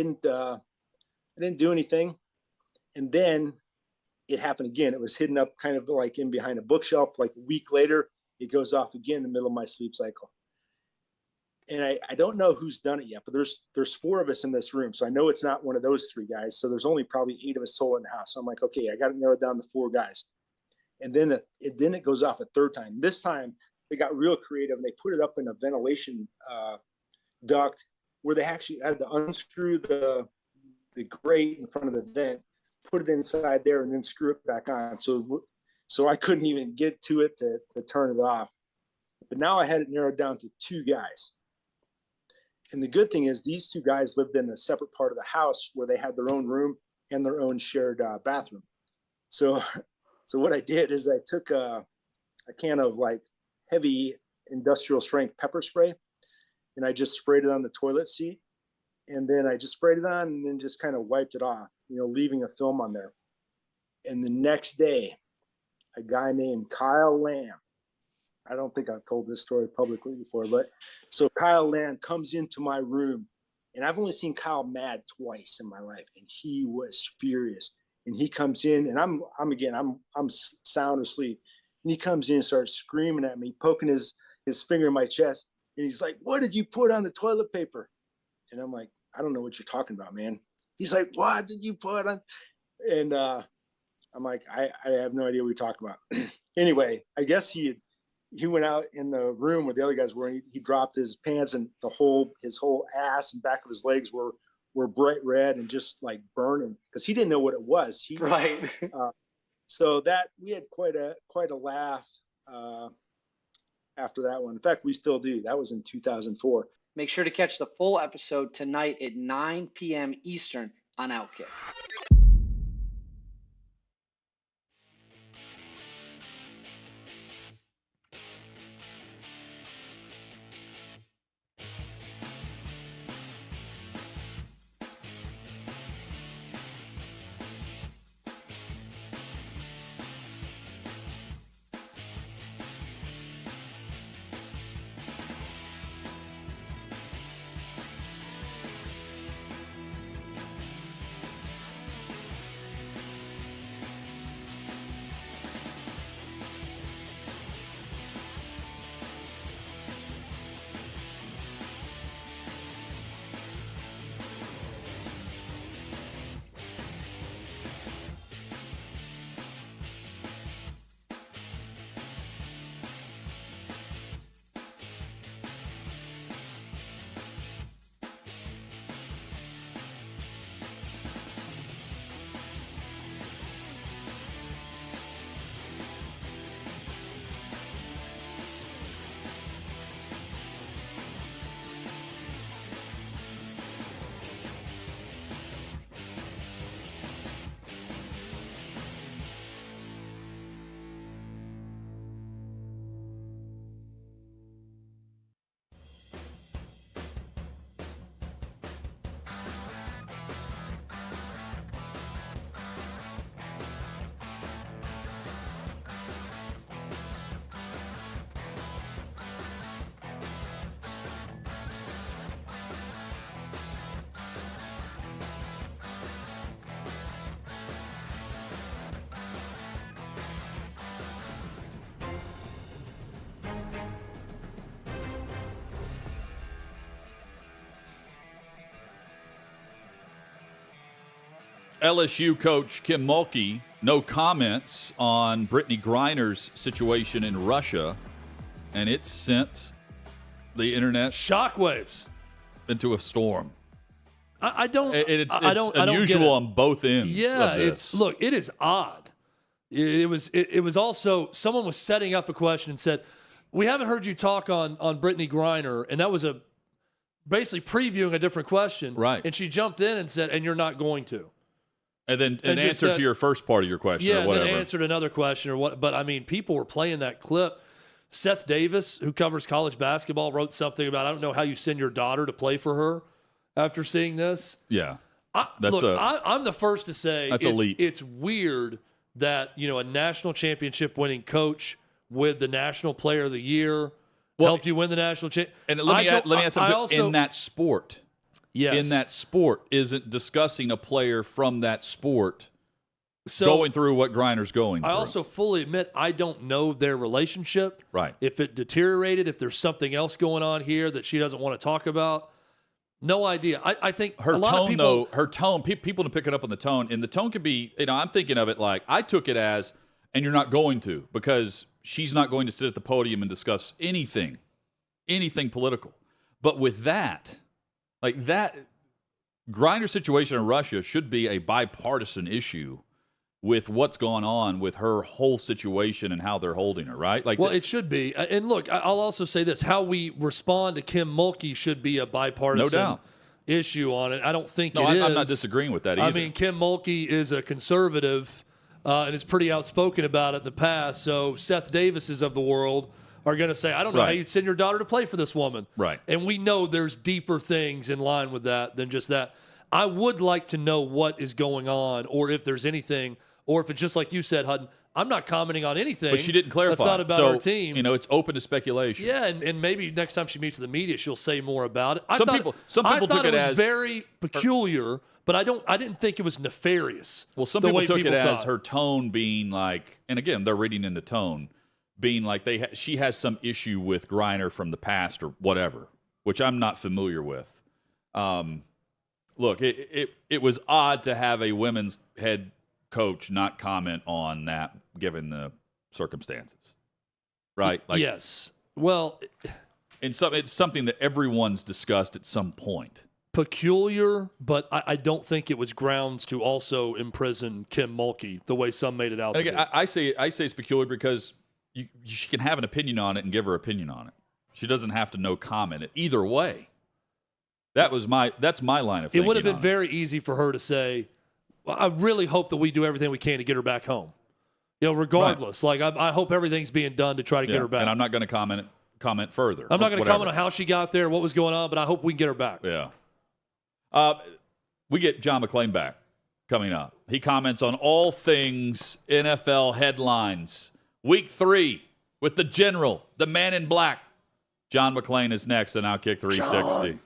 didn't do anything. And then it happened again. It was hidden up kind of like in behind a bookshelf. Like a week later, it goes off again in the middle of my sleep cycle. And I don't know who's done it yet, but there's 4 of us in this room. So I know it's not one of those 3 guys. So there's only probably 8 of us total in the house. So I'm like, okay, I got to narrow it down to 4 guys. And then it goes off a 3rd time. This time they got real creative and they put it up in a ventilation duct where they actually had to unscrew the grate in front of the vent, put it inside there, and then screw it back on. So I couldn't even get to it to turn it off. But now I had it narrowed down to 2 guys. And the good thing is these 2 guys lived in a separate part of the house where they had their own room and their own shared bathroom. So what I did is I took a can of like heavy industrial strength pepper spray, and I just sprayed it on the toilet seat. And then I just sprayed it on and then just kind of wiped it off, leaving a film on there. And the next day, a guy named Kyle Lamb, I don't think I've told this story publicly before, but so Kyle Lamb comes into my room, and I've only seen Kyle mad twice in my life, and he was furious. And he comes in, and I'm sound asleep, and he comes in and starts screaming at me, poking his finger in my chest, and he's like, "What did you put on the toilet paper?" And I'm like, "I don't know what you're talking about, man." He's like, "What did you put on?" And I'm like, I have no idea what you're talking about. Anyway, I guess he went out in the room where the other guys were. He dropped his pants, and his whole ass and back of his legs were bright red and just like burning because he didn't know what it was. Right. So that we had quite a laugh after that one. In fact, we still do. That was in 2004. Make sure to catch the full episode tonight at 9 p.m. Eastern on OutKick. LSU coach Kim Mulkey, no comments on Brittany Griner's situation in Russia, and it sent the internet shockwaves into a storm. It's unusual on both ends. Yeah, of this. it is odd. It was also someone was setting up a question and said, "We haven't heard you talk on Brittany Griner," and that was basically previewing a different question. Right. And she jumped in and said, "And you're not going to." And then an answer to your first part of your question, or whatever. And then answered another question or what. But I mean, people were playing that clip. Seth Davis, who covers college basketball, wrote something about, "I don't know how you send your daughter to play for her after seeing this." Yeah, I'm the first to say that's elite. It's weird that a national championship winning coach with the National Player of the Year helped you win the national championship. And let me ask something in that sport. in that sport isn't discussing a player from that sport going through what Griner's going through. I also fully admit I don't know their relationship. Right. If it deteriorated, if there's something else going on here that she doesn't want to talk about, no idea. I think her a lot tone, of people, her tone, people to pick it up on the tone, and the tone could be, I'm thinking of it like, I took it as, and you're not going to, because she's not going to sit at the podium and discuss anything political. But with that, like that, Griner situation in Russia should be a bipartisan issue with what's going on with her whole situation and how they're holding her, right? Like, well, it should be. And look, I'll also say this: how we respond to Kim Mulkey should be a bipartisan issue on it. I don't think it is. I'm not disagreeing with that either. I mean, Kim Mulkey is a conservative and is pretty outspoken about it in the past. So Seth Davises of the world are going to say, I don't know how you'd send your daughter to play for this woman. Right. And we know there's deeper things in line with that than just that. I would like to know what is going on, or if there's anything, or if it's just like you said, Hutton, I'm not commenting on anything. But she didn't clarify. That's not about our team. It's open to speculation. Yeah, and maybe next time she meets the media, she'll say more about it. Some people took it as very peculiar, but I didn't think it was nefarious. Well, some people took it as her tone being like, and again, they're reading into tone, being like she has some issue with Griner from the past or whatever, which I'm not familiar with. Look, it was odd to have a women's head coach not comment on that given the circumstances, right? Like, yes. Well, it's something that everyone's discussed at some point. Peculiar, but I don't think it was grounds to also imprison Kim Mulkey the way some made it out to be. I say it's peculiar because she can have an opinion on it and give her opinion on it. She doesn't have to no comment it either way. That's my line of thinking. It would have been very easy for her to say, well, I really hope that we do everything we can to get her back home. Regardless. Right. Like, I hope everything's being done to try to get her back. And I'm not going to comment further. I'm not going to comment on how she got there, what was going on, but I hope we can get her back. Yeah. We get John McClain back coming up. He comments on all things NFL headlines. Week 3 with the general, the man in black. John McClain is next on OutKick 360. John.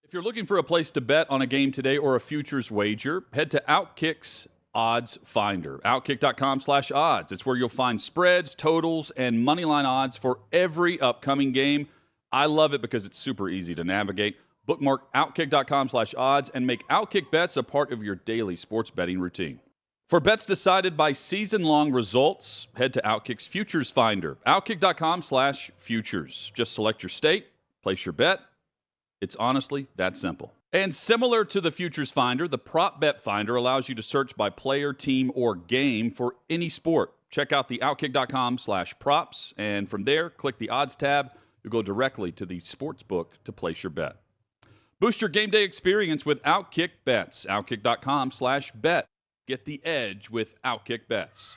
If you're looking for a place to bet on a game today or a futures wager, head to OutKick's Odds Finder. OutKick.com/odds. It's where you'll find spreads, totals, and moneyline odds for every upcoming game. I love it because it's super easy to navigate. Bookmark OutKick.com/odds and make OutKick bets a part of your daily sports betting routine. For bets decided by season-long results, head to OutKick's Futures Finder. OutKick.com/futures. Just select your state, place your bet. It's honestly that simple. And similar to the Futures Finder, the Prop Bet Finder allows you to search by player, team, or game for any sport. Check out the OutKick.com/props, and from there, click the Odds tab. You'll go directly to the sports book to place your bet. Boost your game day experience with OutKick Bets. OutKick.com/bet. Get the edge with OutKick Bets.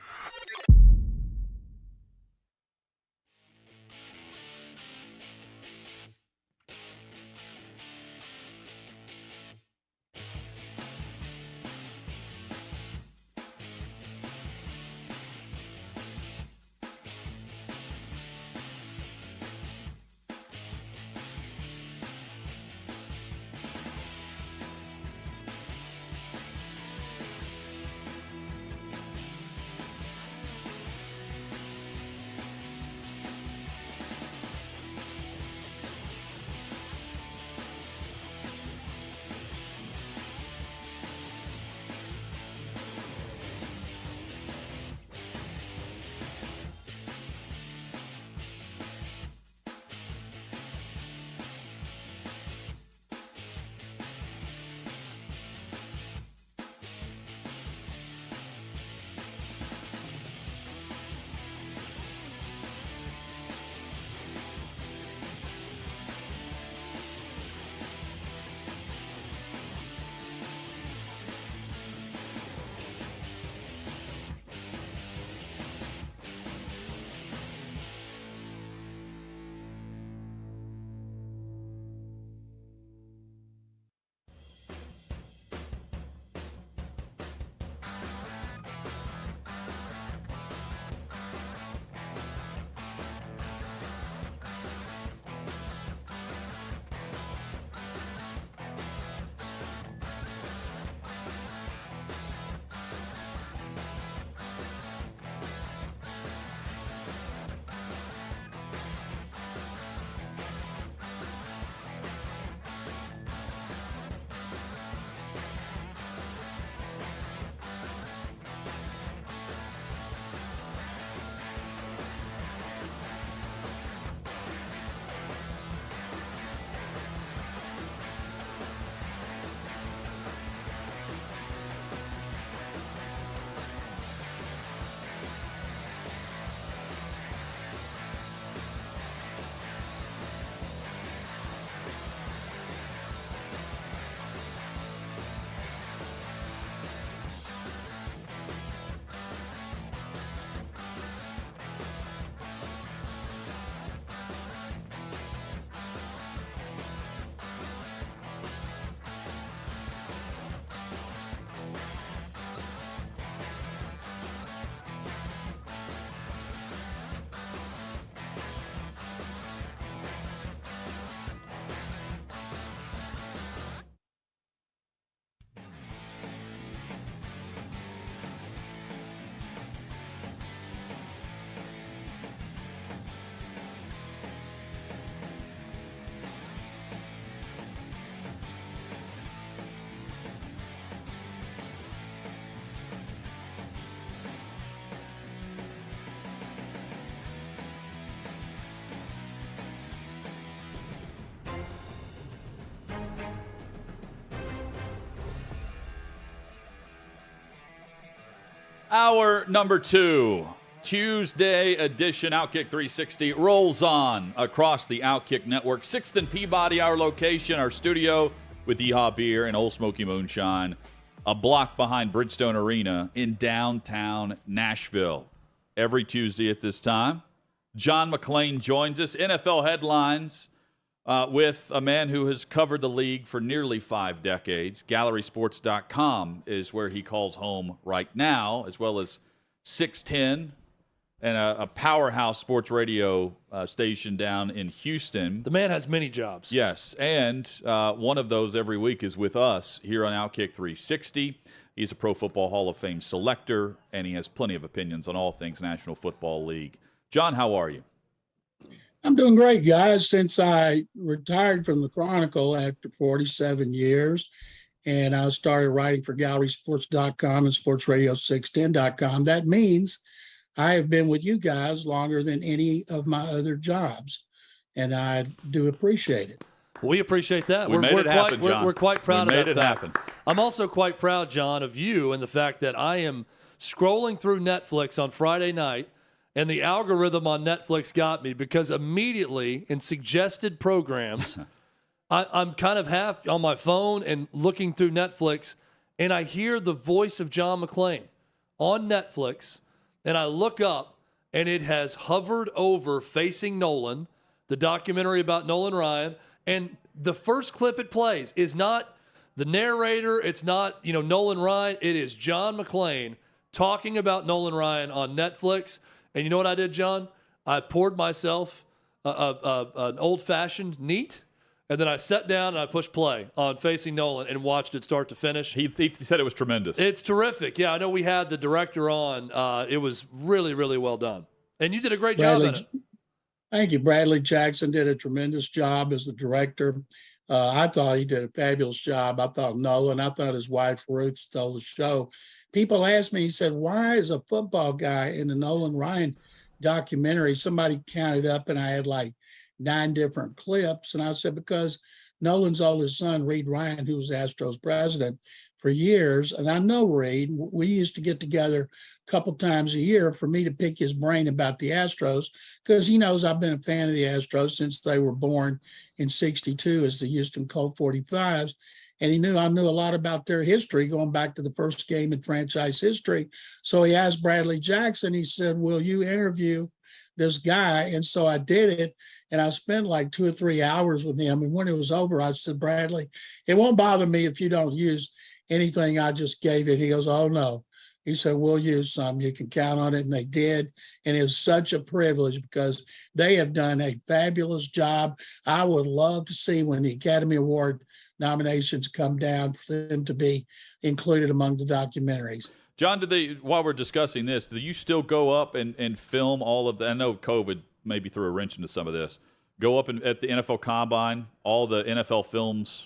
Hour number 2, Tuesday edition, OutKick 360 rolls on across the OutKick network. 6th and Peabody, our location, our studio with Yeehaw Beer and Old Smoky Moonshine, a block behind Bridgestone Arena in downtown Nashville. Every Tuesday at this time, John McClain joins us. NFL headlines with a man who has covered the league for nearly 5 decades. GallerySports.com is where he calls home right now, as well as 610 and a powerhouse sports radio station down in Houston. The man has many jobs. Yes, and one of those every week is with us here on OutKick 360. He's a Pro Football Hall of Fame selector, and he has plenty of opinions on all things National Football League. John, how are you? I'm doing great, guys. Since I retired from the Chronicle after 47 years, and I started writing for GallerySports.com and SportsRadio610.com, that means I have been with you guys longer than any of my other jobs, and I do appreciate it. We appreciate that. We made it happen, John. We're quite proud of that. We made it happen. I'm also quite proud, John, of you and the fact that I am scrolling through Netflix on Friday night, and the algorithm on Netflix got me because immediately in suggested programs, I'm kind of half on my phone and looking through Netflix, and I hear the voice of John McClain on Netflix, and I look up, and it has hovered over Facing Nolan, the documentary about Nolan Ryan, and the first clip it plays is not the narrator, it's not, Nolan Ryan, it is John McClain talking about Nolan Ryan on Netflix. And you know what I did, John? I poured myself an old-fashioned neat, and then I sat down and I pushed play on Facing Nolan and watched it start to finish. He said it was tremendous. It's terrific. Yeah, I know we had the director on. It was really, really well done. And you did a great job in it. Thank you. Bradley Jackson did a tremendous job as the director. I thought he did a fabulous job. I thought his wife Ruth stole the show. People asked me, he said, why is a football guy in the Nolan Ryan documentary? Somebody counted up and I had like 9 different clips. And I said, because Nolan's oldest son, Reed Ryan, who was Astros president for years, and I know Reed, we used to get together a couple times a year for me to pick his brain about the Astros, because he knows I've been a fan of the Astros since they were born in '62 as the Houston Colt 45s. And he knew I knew a lot about their history going back to the first game in franchise history. So he asked Bradley Jackson, he said, will you interview this guy? And so I did it. And I spent like 2 or 3 hours with him. And when it was over, I said, Bradley, it won't bother me if you don't use anything I just gave it. He goes, oh, no. He said, we'll use some. You can count on it. And they did. And it was such a privilege because they have done a fabulous job. I would love to see when the Academy Award nominations come down for them to be included among the documentaries. John, while we're discussing this, do you still go up and film all of the, I know COVID maybe threw a wrench into some of this, go up at the NFL Combine, all the NFL films,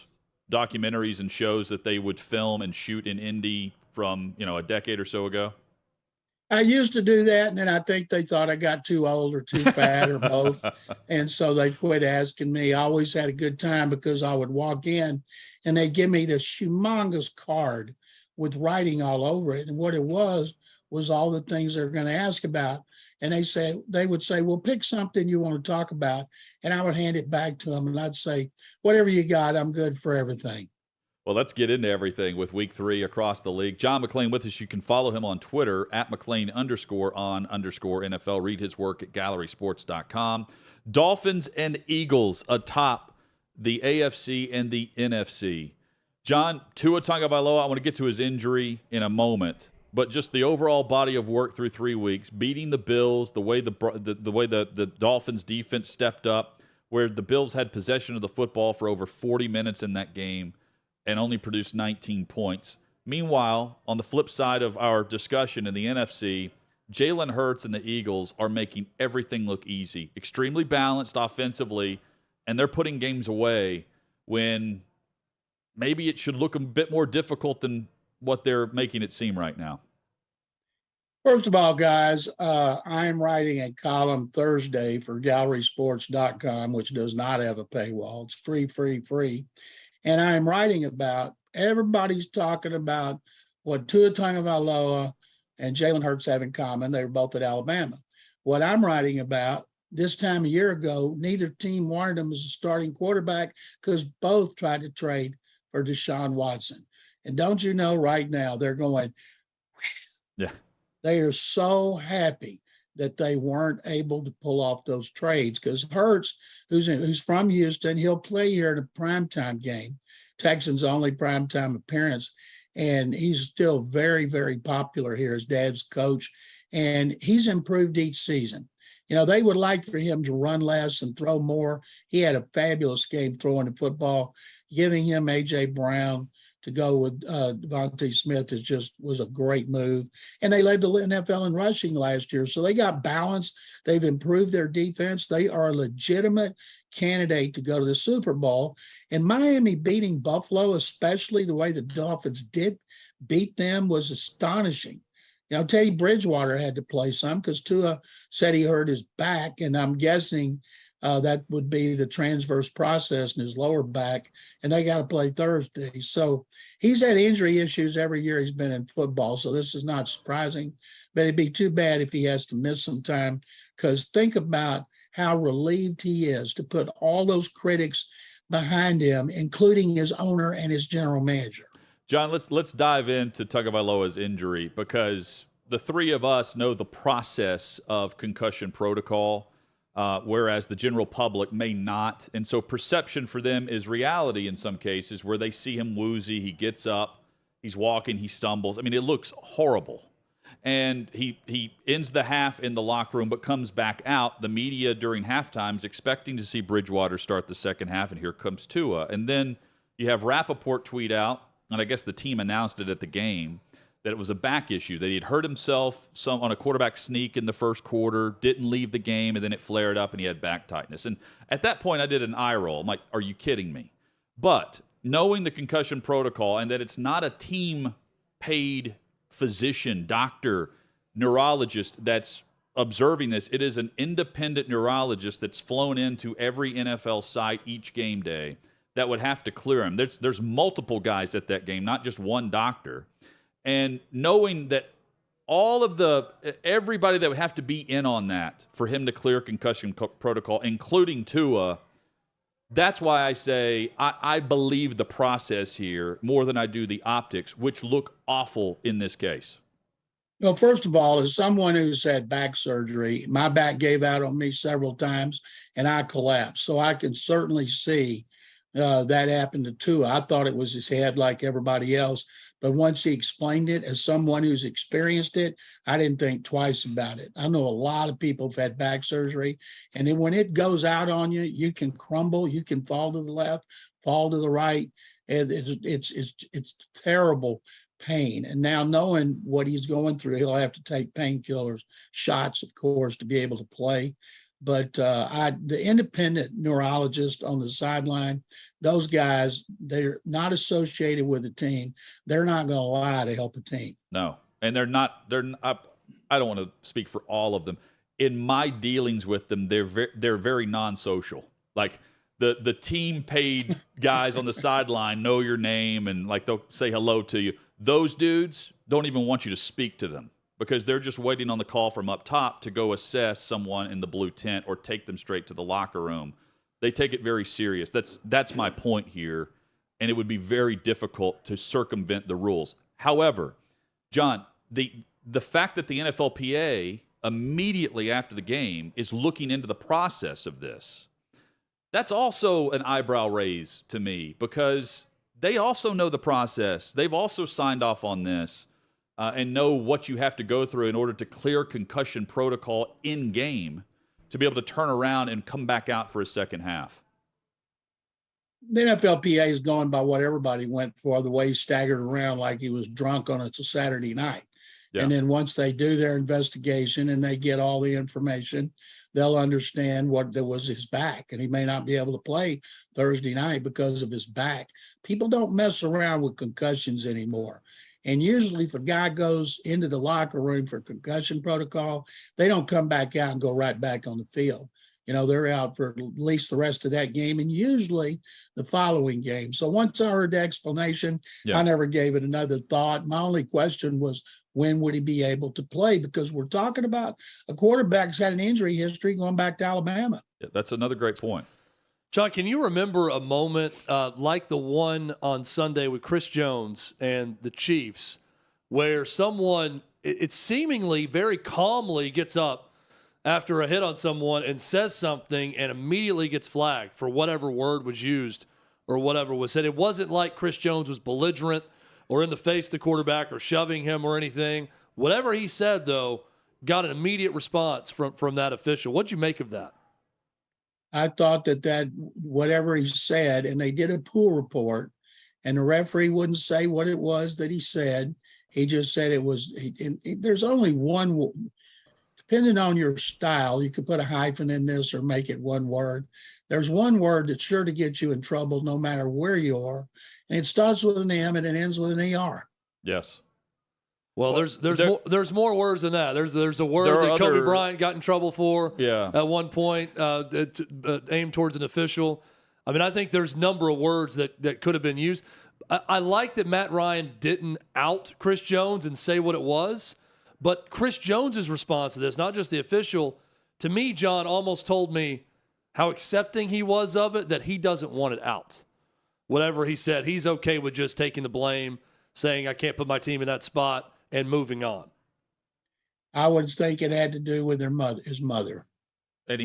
documentaries and shows that they would film and shoot in Indy from, a decade or so ago? I used to do that, and then I think they thought I got too old or too fat or both, and so they quit asking me. I always had a good time because I would walk in, and they'd give me this humongous card with writing all over it, and what it was all the things they're going to ask about. And they would say, well, pick something you want to talk about, and I would hand it back to them, and I'd say, whatever you got, I'm good for everything. Well, let's get into everything with Week 3 across the league. John McClain with us. You can follow him on Twitter at McClain_on_NFL. Read his work at GallerySports.com. Dolphins and Eagles atop the AFC and the NFC. John, Tua Tagovailoa, I want to get to his injury in a moment, but just the overall body of work through 3 weeks, beating the Bills, the way the Dolphins defense stepped up, where the Bills had possession of the football for over 40 minutes in that game and only produced 19 points. Meanwhile, on the flip side of our discussion in the NFC, Jalen Hurts and the Eagles are making everything look easy, extremely balanced offensively, and they're putting games away when maybe it should look a bit more difficult than what they're making it seem right now. First of all, guys, I'm writing a column Thursday for GallerySports.com, which does not have a paywall. It's free. And I'm writing about, everybody's talking about what Tua Tagovailoa and Jalen Hurts have in common. They were both at Alabama. What I'm writing about, this time a year ago, neither team wanted him as a starting quarterback because both tried to trade for Deshaun Watson. And don't you know right now they're going, Yeah. They are so happy that they weren't able to pull off those trades because Hurts, who's from Houston, he'll play here in a primetime game, Texans' only primetime appearance. And he's still very, very popular here. His dad's coach, and he's improved each season. You know, they would like for him to run less and throw more. He had a fabulous game throwing the football. Giving him A.J. Brown to go with Devontae Smith was a great move. And they led the NFL in rushing last year. So they got balance. They've improved their defense. They are a legitimate candidate to go to the Super Bowl. And Miami beating Buffalo, especially the way the Dolphins did beat them, was astonishing. You know, Teddy Bridgewater had to play some because Tua said he hurt his back, and I'm guessing that would be the transverse process in his lower back, and they got to play Thursday. So he's had injury issues every year he's been in football, so this is not surprising. But it'd be too bad if he has to miss some time, because think about how relieved he is to put all those critics behind him, including his owner and his general manager. John, let's dive into Tagovailoa's injury, because the three of us know the process of concussion protocol, whereas the general public may not. And so perception for them is reality in some cases, where they see him woozy, he gets up, he's walking, he stumbles. I mean, it looks horrible. And he ends the half in the locker room but comes back out. The media during halftime is expecting to see Bridgewater start the second half, and here comes Tua. And then you have Rappaport tweet out, and I guess the team announced it at the game, that it was a back issue, that he had hurt himself on a quarterback sneak in the first quarter, didn't leave the game, and then it flared up and he had back tightness. And at that point, I did an eye roll. I'm like, are you kidding me? But knowing the concussion protocol and that it's not a team-paid physician, doctor, neurologist that's observing this, it is an independent neurologist that's flown into every NFL site each game day that would have to clear him. There's multiple guys at that game, not just one doctor. And knowing that everybody that would have to be in on that for him to clear concussion protocol, including Tua, that's why I say I believe the process here more than I do the optics, which look awful in this case. Well, first of all, as someone who's had back surgery, my back gave out on me several times and I collapsed. So I can certainly see that happened to Tua. I thought it was his head like everybody else. But once he explained it, as someone who's experienced it, I didn't think twice about it. I know a lot of people have had back surgery, and then when it goes out on you, you can crumble, you can fall to the left, fall to the right, and it's terrible pain. And now knowing what he's going through, he'll have to take painkillers, shots, of course, to be able to play. But the independent neurologist on the sideline, those guys, they're not associated with the team. They're not going to lie to help a team. No, and they're not. I don't want to speak for all of them. In my dealings with them, they're very non-social. Like the team paid guys on the sideline know your name and like they'll say hello to you. Those dudes don't even want you to speak to them, because they're just waiting on the call from up top to go assess someone in the blue tent or take them straight to the locker room. They take it very serious. That's my point here, and it would be very difficult to circumvent the rules. However, John, the fact that the NFLPA immediately after the game is looking into the process of this, that's also an eyebrow raise to me, because they also know the process. They've also signed off on this. And know what you have to go through in order to clear concussion protocol in game to be able to turn around and come back out for a second half. The NFLPA is going by what everybody went for, the way he staggered around like he was drunk on a Saturday night. Yeah. And then once they do their investigation and they get all the information, they'll understand what there was his back. And he may not be able to play Thursday night because of his back. People don't mess around with concussions anymore. And usually if a guy goes into the locker room for concussion protocol, they don't come back out and go right back on the field. they're out for at least the rest of that game and usually the following game. So once I heard the explanation, I never gave it another thought. My only question was, when would he be able to play? Because we're talking about a quarterback who's had an injury history going back to Alabama. Yeah, that's another great point. John, can you remember a moment like the one on Sunday with Chris Jones and the Chiefs where someone, it seemingly very calmly gets up after a hit on someone and says something and immediately gets flagged for whatever word was used or whatever was said? It wasn't like Chris Jones was belligerent or in the face of the quarterback or shoving him or anything. Whatever he said, though, got an immediate response from that official. What'd you make of that? I thought that whatever he said, and they did a pool report, and the referee wouldn't say what it was that he said. He just said it was, there's only one, depending on your style, you could put a hyphen in this or make it one word. There's one word that's sure to get you in trouble no matter where you are, and it starts with an M and it ends with an ER. Yes. Well, there's more words than that. There's a word that Kobe Bryant got in trouble for at one point, aimed towards an official. I mean, I think there's a number of words that could have been used. I like that Matt Ryan didn't out Chris Jones and say what it was, but Chris Jones's response to this, not just the official, to me, John, almost told me how accepting he was of it, that he doesn't want it out. Whatever he said, he's okay with just taking the blame, saying I can't put my team in that spot, and moving on. I would think it had to do with his mother. And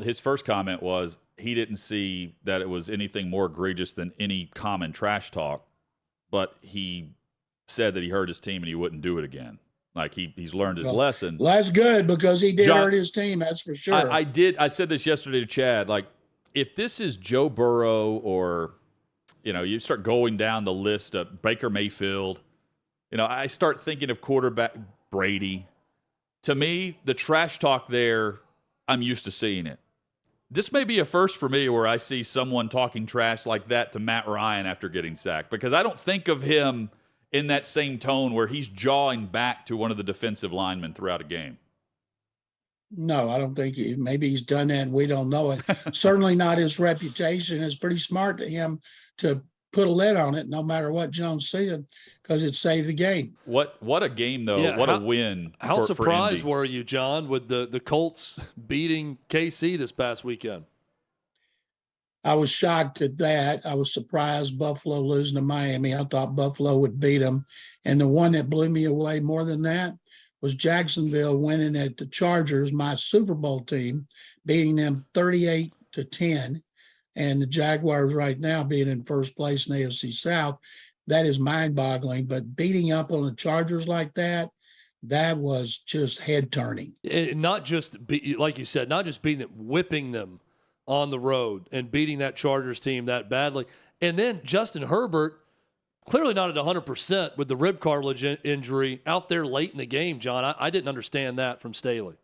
his first comment was he didn't see that it was anything more egregious than any common trash talk, but he said that he hurt his team and he wouldn't do it again. Like he's learned his lesson. Well, that's good because he did hurt his team. That's for sure. I said this yesterday to Chad. Like, if this is Joe Burrow or, you start going down the list of Baker Mayfield, I start thinking of quarterback Brady. To me, the trash talk there, I'm used to seeing it. This may be a first for me where I see someone talking trash like that to Matt Ryan after getting sacked, because I don't think of him in that same tone where he's jawing back to one of the defensive linemen throughout a game. No, I don't think maybe he's done that and we don't know it. Certainly not his reputation. It's pretty smart to him to put a lid on it no matter what Jones said, because it saved the game. What a game, though. Yeah, what a win. How surprised for were you, John, with the Colts beating KC this past weekend? I was shocked at that. I was surprised Buffalo losing to Miami. I thought Buffalo would beat them. And the one that blew me away more than that was Jacksonville winning at the Chargers, my Super Bowl team, beating them 38-10. And the Jaguars right now being in first place in the AFC South, that is mind-boggling. But beating up on the Chargers like that was just head-turning. Not just, like you said, not just beating them, whipping them on the road and beating that Chargers team that badly. And then Justin Herbert, clearly not at 100% with the rib cartilage injury out there late in the game, John. I didn't understand that from Staley.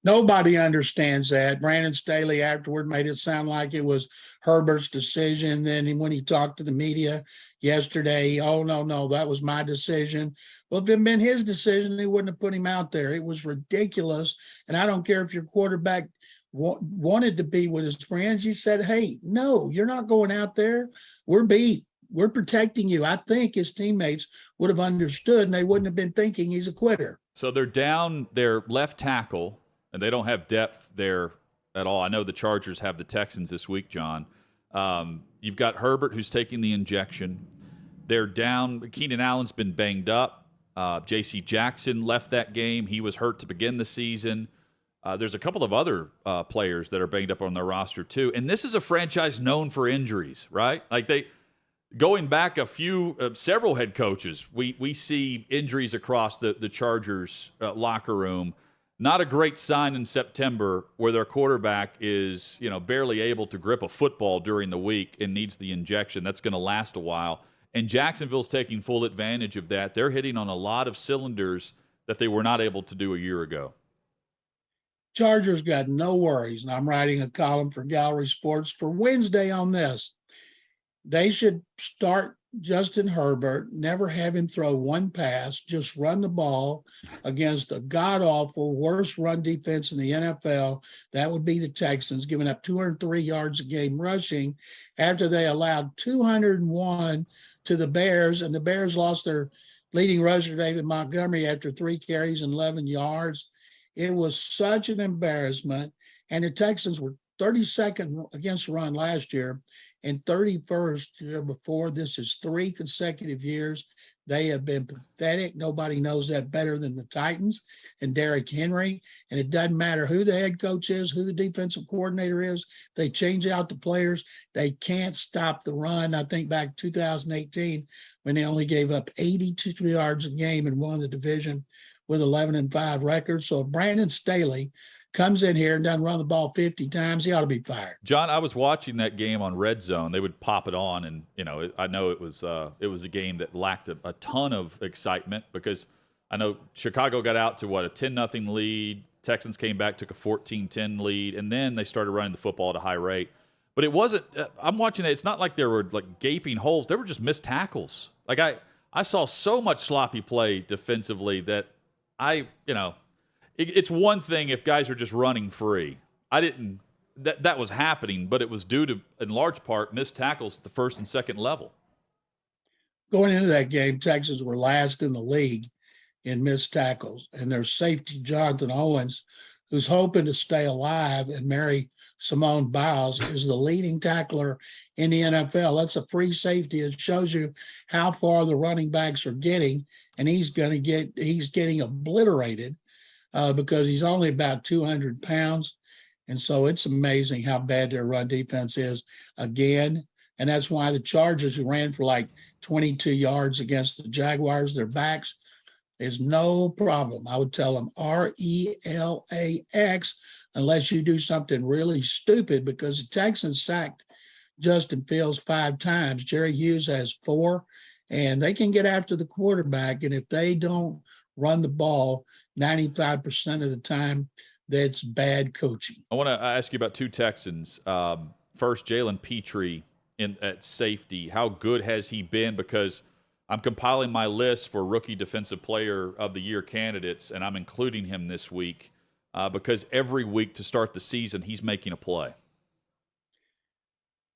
Nobody understands that. Brandon Staley afterward made it sound like it was Herbert's decision. Then when he talked to the media yesterday, oh, no, that was my decision. Well, if it had been his decision, he wouldn't have put him out there. It was ridiculous. And I don't care if your quarterback wanted to be with his friends. He said, hey, no, you're not going out there. We're beat. We're protecting you. I think his teammates would have understood, and they wouldn't have been thinking he's a quitter. So they're down their left tackle, and they don't have depth there at all. I know the Chargers have the Texans this week, John. You've got Herbert, who's taking the injection. They're down. Keenan Allen's been banged up. J.C. Jackson left that game. He was hurt to begin the season. There's a couple of other players that are banged up on their roster, too. And this is a franchise known for injuries, right? Like going back several head coaches, we see injuries across the Chargers locker room. Not a great sign in September where their quarterback is, barely able to grip a football during the week and needs the injection. That's going to last a while. And Jacksonville's taking full advantage of that. They're hitting on a lot of cylinders that they were not able to do a year ago. Chargers got no worries, and I'm writing a column for Gallery Sports for Wednesday on this. They should start Justin Herbert, never have him throw one pass, just run the ball against a god-awful worst run defense in the NFL. That would be the Texans, giving up 203 yards a game rushing after they allowed 201 to the Bears, and the Bears lost their leading rusher, David Montgomery, after 3 carries and 11 yards. It was such an embarrassment, and the Texans were 32nd against the run last year and 31st year before. This is 3 consecutive years. They have been pathetic. Nobody knows that better than the Titans and Derrick Henry. And it doesn't matter who the head coach is, who the defensive coordinator is. They change out the players. They can't stop the run. I think back 2018 when they only gave up 82 yards a game and won the division with 11-5 records. So if Brandon Staley comes in here and doesn't run the ball 50 times, he ought to be fired. John, I was watching that game on Red Zone. They would pop it on, and I know it was a game that lacked a ton of excitement because I know Chicago got out to a 10-0 lead. Texans came back, took a 14-10 lead, and then they started running the football at a high rate. But it wasn't. I'm watching it. It's not like there were like gaping holes. There were just missed tackles. Like I saw so much sloppy play defensively that it's one thing if guys are just running free. That was happening, but it was due to, in large part, missed tackles at the first and second level. Going into that game, Texas were last in the league in missed tackles, and their safety, Jonathan Owens, who's hoping to stay alive and marry Simone Biles, is the leading tackler in the NFL. That's a free safety. It shows you how far the running backs are getting, and he's getting obliterated because he's only about 200 pounds. And so it's amazing how bad their run defense is again. And that's why the Chargers, who ran for like 22 yards against the Jaguars, their backs, is no problem. I would tell them RELAX unless you do something really stupid, because the Texans sacked Justin Fields 5 times. Jerry Hughes has 4, and they can get after the quarterback. And if they don't run the ball 95% of the time, that's bad coaching. I want to ask you about 2 Texans. First, Jalen Petrie at safety. How good has he been? Because I'm compiling my list for Rookie Defensive Player of the Year candidates, and I'm including him this week because every week to start the season, he's making a play.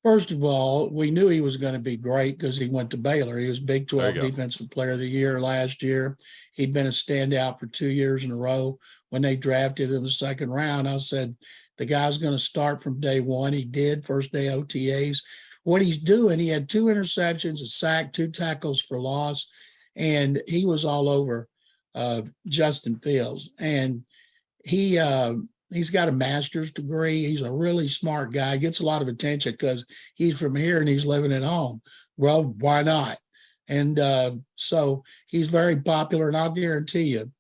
First of all, we knew he was going to be great because he went to Baylor. He was Big 12 Defensive Player of the Year last year. He'd been a standout for 2 years in a row. When they drafted him in the second round, I said, the guy's going to start from day one. He did, first day OTAs. What he's doing, he had 2 interceptions, a sack, 2 tackles for loss, and he was all over Justin Fields. And he's got a master's degree. He's a really smart guy. Gets a lot of attention because he's from here and he's living at home. Well, why not? And so he's very popular. And I'll guarantee you,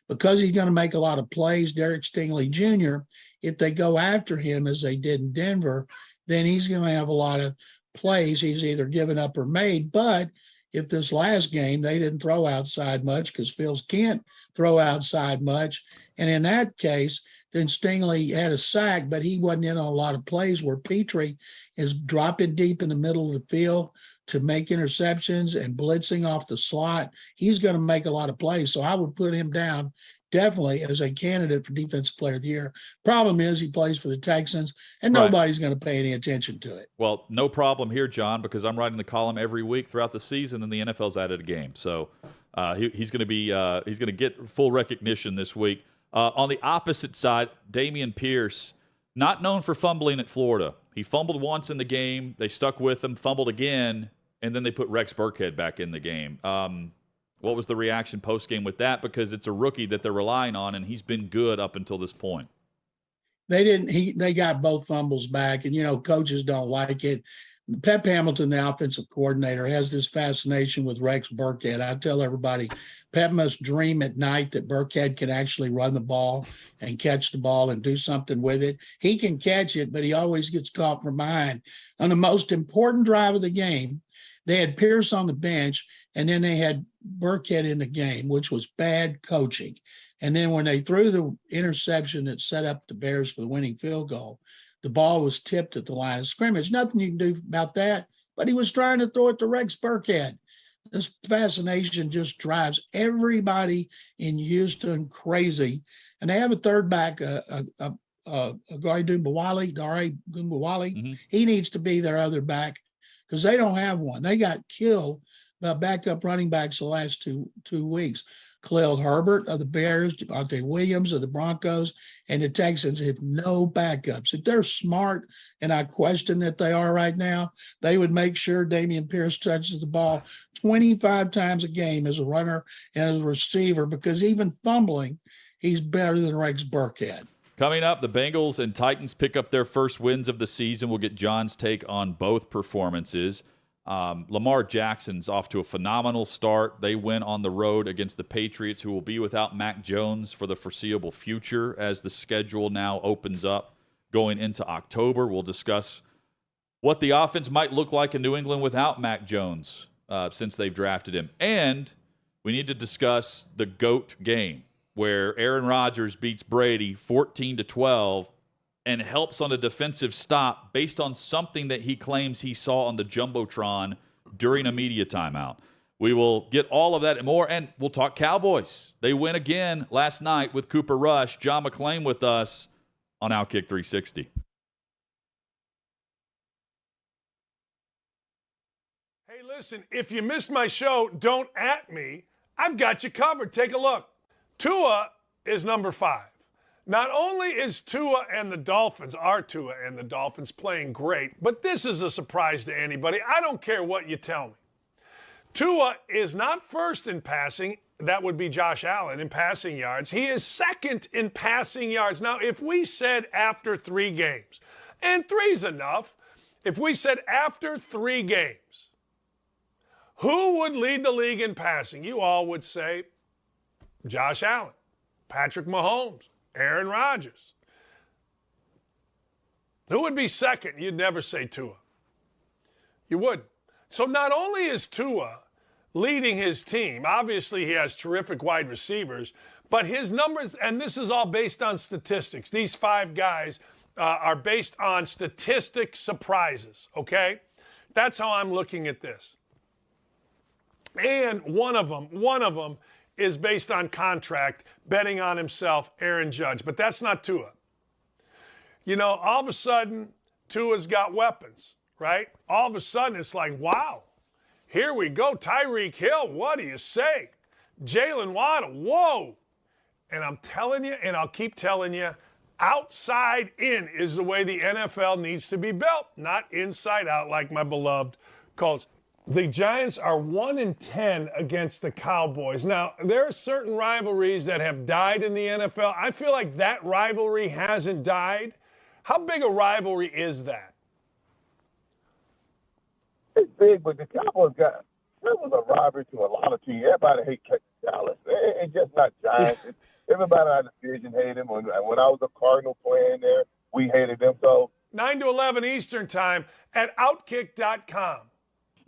because he's going to make a lot of plays, Derek Stingley Jr., if they go after him as they did in Denver, then he's going to have a lot of plays he's either given up or made. But if this last game, they didn't throw outside much because Fields can't throw outside much. And in that case, then Stingley had a sack, but he wasn't in on a lot of plays where Petrie is dropping deep in the middle of the field to make interceptions and blitzing off the slot. He's going to make a lot of plays. So I would put him down definitely as a candidate for Defensive Player of the Year. Problem is he plays for the Texans, and nobody's going to pay any attention to it. Well, no problem here, John, because I'm writing the column every week throughout the season, and the NFL's added a game. So he's going to get full recognition this week. On the opposite side, Dameon Pierce, not known for fumbling at Florida. He fumbled once in the game. They stuck with him, fumbled again, and then they put Rex Burkhead back in the game. What was the reaction post-game with that? Because it's a rookie that they're relying on, and he's been good up until this point. They got both fumbles back, and, coaches don't like it. Pep Hamilton, the offensive coordinator, has this fascination with Rex Burkhead. I tell everybody, Pep must dream at night that Burkhead can actually run the ball and catch the ball and do something with it. He can catch it, but he always gets caught from behind. On the most important drive of the game, they had Pierce on the bench, and then they had Burkhead in the game, which was bad coaching. And then when they threw the interception that set up the Bears for the winning field goal, the ball was tipped at the line of scrimmage. Nothing you can do about that but he was trying to throw it to Rex Burkhead. This fascination just drives everybody in Houston crazy. And they have a third back, Gary Dumbawale, Dare Gumbawale. Mm-hmm. He needs to be their other back because they don't have one. They got killed by backup running backs the last two weeks. Khalil Herbert of the Bears, Devontae Williams of the Broncos, and the Texans have no backups. If they're smart, and I question that they are right now, they would make sure Dameon Pierce touches the ball 25 times a game as a runner and as a receiver, because even fumbling, he's better than Rex Burkhead. Coming up, the Bengals and Titans pick up their first wins of the season. We'll get John's take on both performances. Lamar Jackson's off to a phenomenal start. They went on the road against the Patriots, who will be without Mac Jones for the foreseeable future as the schedule now opens up going into October. We'll discuss what the offense might look like in New England without Mac Jones since they've drafted him. And we need to discuss the GOAT game, where Aaron Rodgers beats Brady 14-12 and helps on a defensive stop based on something that he claims he saw on the Jumbotron during a media timeout. We will get all of that and more, and we'll talk Cowboys. They win again last night with Cooper Rush. John McClain with us on OutKick 360. Hey, listen, if you missed my show, don't at me. I've got you covered. Take a look. Tua is number 5. Not only is Tua and the Dolphins, playing great, but this is a surprise to anybody. I don't care what you tell me. Tua is not first in passing. That would be Josh Allen in passing yards. He is second in passing yards. Now, if we said after 3 games, and 3's enough, if we said after 3 games, who would lead the league in passing? You all would say Josh Allen, Patrick Mahomes, Aaron Rodgers. Who would be second? You'd never say Tua. You would. So not only is Tua leading his team, obviously he has terrific wide receivers, but his numbers, and this is all based on statistics. These 5 guys are based on statistic surprises, okay? That's how I'm looking at this. And one of them is based on contract, betting on himself, Aaron Judge. But that's not Tua. You know, all of a sudden, Tua's got weapons, right? All of a sudden, it's like, wow, here we go. Tyreek Hill, what do you say? Jalen Waddle, whoa. And I'm telling you, and I'll keep telling you, outside in is the way the NFL needs to be built, not inside out like my beloved Colts. The Giants are 1-10 against the Cowboys. Now, there are certain rivalries that have died in the NFL. I feel like that rivalry hasn't died. How big a rivalry is that? It's big, but the Cowboys that was a rivalry to a lot of teams. Everybody hates Dallas. It's just not Giants. Everybody in the division hated him. When I was a Cardinal playing there, we hated them. So 9 to 11 Eastern time at OutKick.com.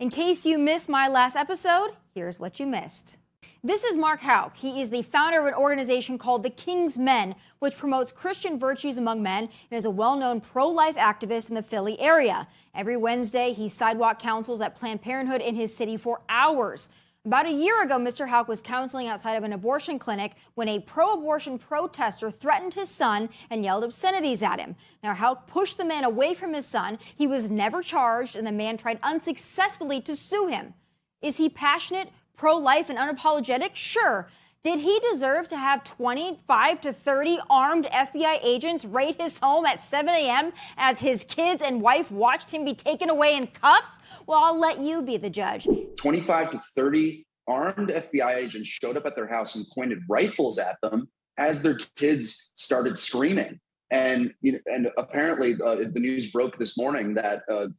In case you missed my last episode, here's what you missed. This is Mark Houck. He is the founder of an organization called the King's Men, which promotes Christian virtues among men and is a well-known pro-life activist in the Philly area. Every Wednesday, he sidewalk counsels at Planned Parenthood in his city for hours. About a year ago, Mr. Houck was counseling outside of an abortion clinic when a pro-abortion protester threatened his son and yelled obscenities at him. Now, Houck pushed the man away from his son. He was never charged, and the man tried unsuccessfully to sue him. Is he passionate, pro-life, and unapologetic? Sure. Did he deserve to have 25 to 30 armed FBI agents raid his home at 7 a.m. as his kids and wife watched him be taken away in cuffs? Well, I'll let you be the judge. 25 to 30 armed FBI agents showed up at their house and pointed rifles at them as their kids started screaming. And apparently the news broke this morning that the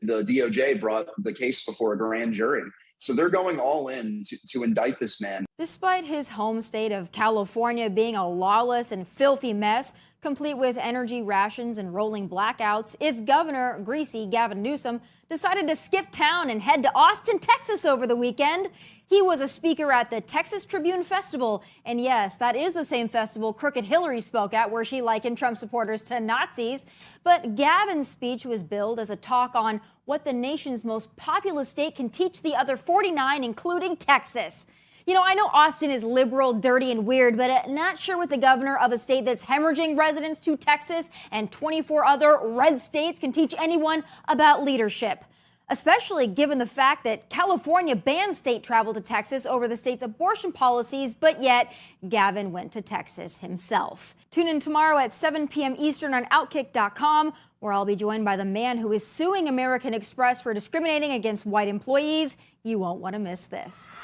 DOJ brought the case before a grand jury. So they're going all in to indict this man. Despite his home state of California being a lawless and filthy mess, Complete with energy rations and rolling blackouts, its governor, greasy Gavin Newsom, decided to skip town and head to Austin, Texas over the weekend. He was a speaker at the Texas Tribune Festival. And yes, that is the same festival Crooked Hillary spoke at, where she likened Trump supporters to Nazis. But Gavin's speech was billed as a talk on what the nation's most populous state can teach the other 49, including Texas. You know, I know Austin is liberal, dirty, and weird, but not sure what the governor of a state that's hemorrhaging residents to Texas and 24 other red states can teach anyone about leadership, especially given the fact that California banned state travel to Texas over the state's abortion policies, but yet Gavin went to Texas himself. Tune in tomorrow at 7 p.m. Eastern on OutKick.com, where I'll be joined by the man who is suing American Express for discriminating against white employees. You won't want to miss this.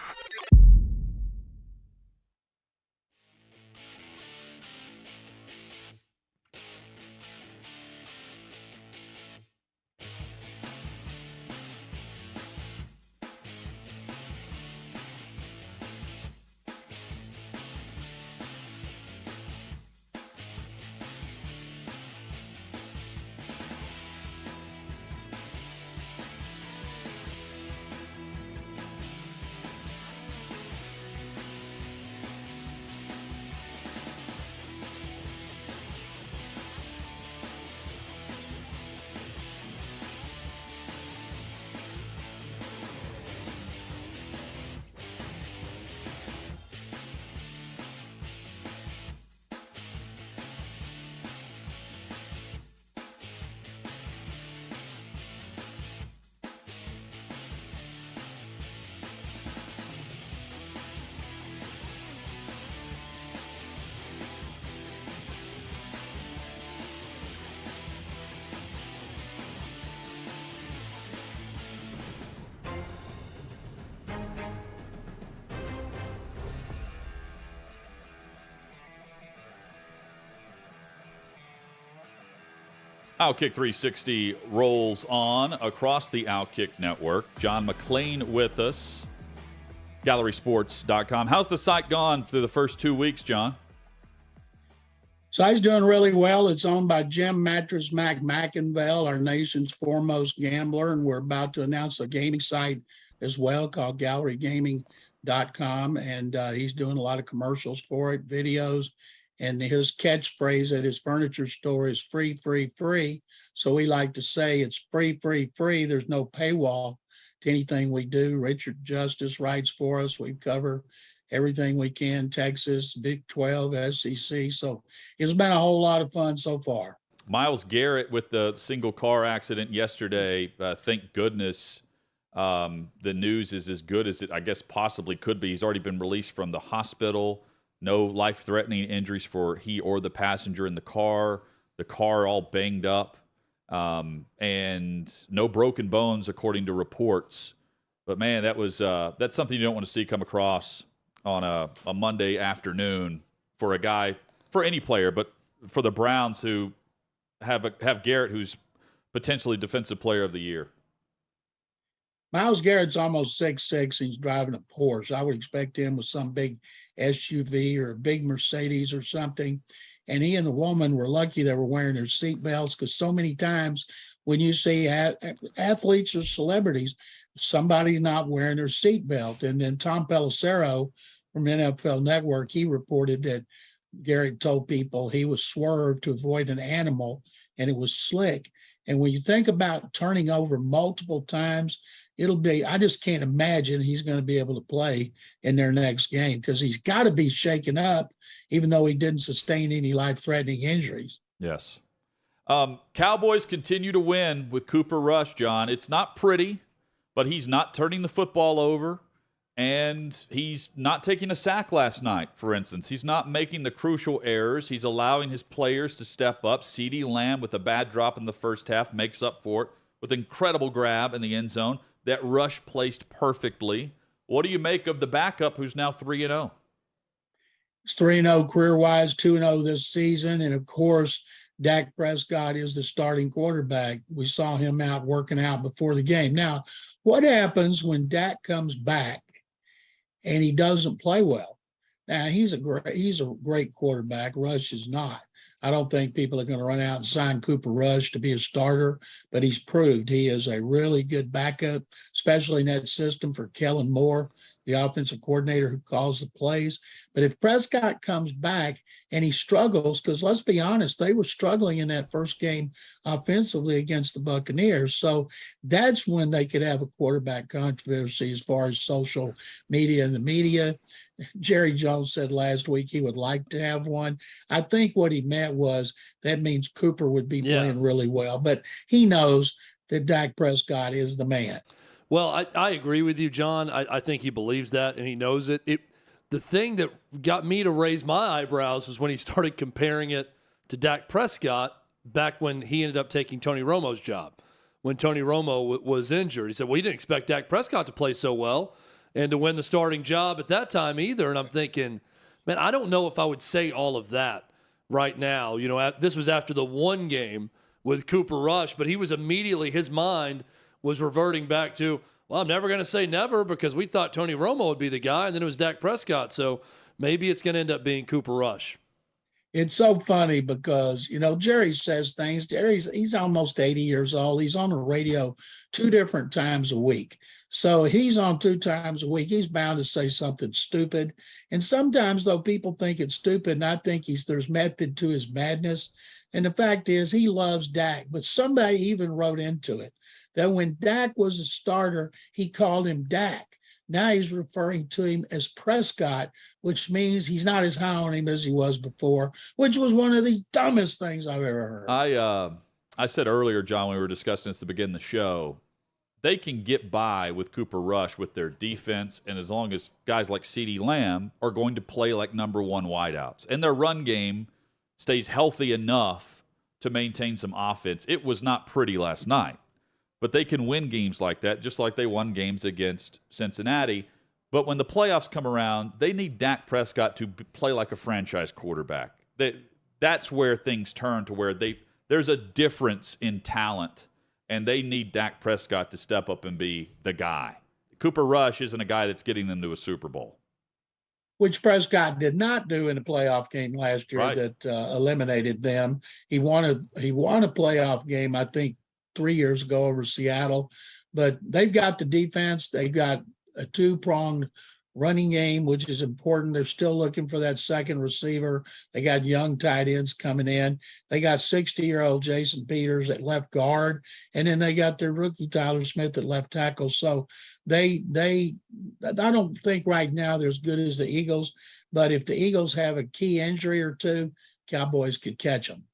OutKick 360 rolls on across the OutKick network. John McClain with us, GallerySports.com. How's the site gone through the first 2 weeks, John? Site's doing really well. It's owned by Jim Mattress Mac McInville, our nation's foremost gambler, and we're about to announce a gaming site as well called GalleryGaming.com, and he's doing a lot of commercials for it, videos. And his catchphrase at his furniture store is free, free, free. So we like to say it's free, free, free. There's no paywall to anything we do. Richard Justice writes for us. We cover everything we can, Texas, Big 12, SEC. So it's been a whole lot of fun so far. Myles Garrett with the single car accident yesterday. Thank goodness the news is as good as it, I guess, possibly could be. He's already been released from the hospital. No life-threatening injuries for he or the passenger in the car all banged up, and no broken bones according to reports. But man, that's something you don't want to see come across on a Monday afternoon for a guy, for any player, but for the Browns who have Garrett, who's potentially Defensive Player of the Year. Myles Garrett's almost 6'6". He's driving a Porsche. I would expect him with some big SUV or a big Mercedes or something. And he and the woman were lucky they were wearing their seatbelts, because so many times when you see athletes or celebrities, somebody's not wearing their seatbelt. And then Tom Pelissero from NFL Network, he reported that Garrett told people he was swerved to avoid an animal, and it was slick. And when you think about turning over multiple times, I just can't imagine he's going to be able to play in their next game, because he's got to be shaken up, even though he didn't sustain any life-threatening injuries. Yes. Cowboys continue to win with Cooper Rush, John. It's not pretty, but he's not turning the football over, and he's not taking a sack last night, for instance. He's not making the crucial errors. He's allowing his players to step up. CeeDee Lamb, with a bad drop in the first half, makes up for it with an incredible grab in the end zone. That rush placed perfectly. What do you make of the backup, who's now 3-0? He's 3-0 career-wise, 2-0 this season. And, of course, Dak Prescott is the starting quarterback. We saw him out working out before the game. Now, what happens when Dak comes back and he doesn't play well? Now, he's a great quarterback. Rush is not. I don't think people are going to run out and sign Cooper Rush to be a starter, but he's proved he is a really good backup, especially in that system for Kellen Moore, the offensive coordinator who calls the plays. But if Prescott comes back and he struggles, because let's be honest, they were struggling in that first game offensively against the Buccaneers. So that's when they could have a quarterback controversy as far as social media and the media. Jerry Jones said last week he would like to have one. I think what he meant was that means Cooper would be playing really well, but he knows that Dak Prescott is the man. Well, I agree with you, John. I think he believes that and he knows it. The thing that got me to raise my eyebrows was when he started comparing it to Dak Prescott back when he ended up taking Tony Romo's job. When Tony Romo was injured, he said, well, he didn't expect Dak Prescott to play so well and to win the starting job at that time either. And I'm thinking, man, I don't know if I would say all of that right now. You know, this was after the one game with Cooper Rush, but he was immediately, his mind was reverting back to, well, I'm never going to say never because we thought Tony Romo would be the guy, and then it was Dak Prescott. So maybe it's going to end up being Cooper Rush. It's so funny because, you know, Jerry says things. He's almost 80 years old. He's on the radio 2 different times a week. So he's on 2 times a week. He's bound to say something stupid. And sometimes, though, people think it's stupid, and I think there's method to his madness. And the fact is he loves Dak. But somebody even wrote into it that when Dak was a starter, he called him Dak. Now he's referring to him as Prescott, which means he's not as high on him as he was before, which was one of the dumbest things I've ever heard. I said earlier, John, when we were discussing this at the beginning of the show, they can get by with Cooper Rush with their defense, and as long as guys like CeeDee Lamb are going to play like number 1 wideouts, and their run game stays healthy enough to maintain some offense. It was not pretty last night. But they can win games like that, just like they won games against Cincinnati. But when the playoffs come around, they need Dak Prescott to play like a franchise quarterback. That's where things turn to where there's a difference in talent, and they need Dak Prescott to step up and be the guy. Cooper Rush isn't a guy that's getting them to a Super Bowl. Which Prescott did not do in a playoff game last year that eliminated them. He won a playoff game, I think, 3 years ago over Seattle, but they've got the defense. They've got a 2-pronged running game, which is important. They're still looking for that second receiver. They got young tight ends coming in. They got 60-year-old Jason Peters at left guard, and then they got their rookie Tyler Smith at left tackle. So I don't think right now they're as good as the Eagles, but if the Eagles have a key injury or two, Cowboys could catch them.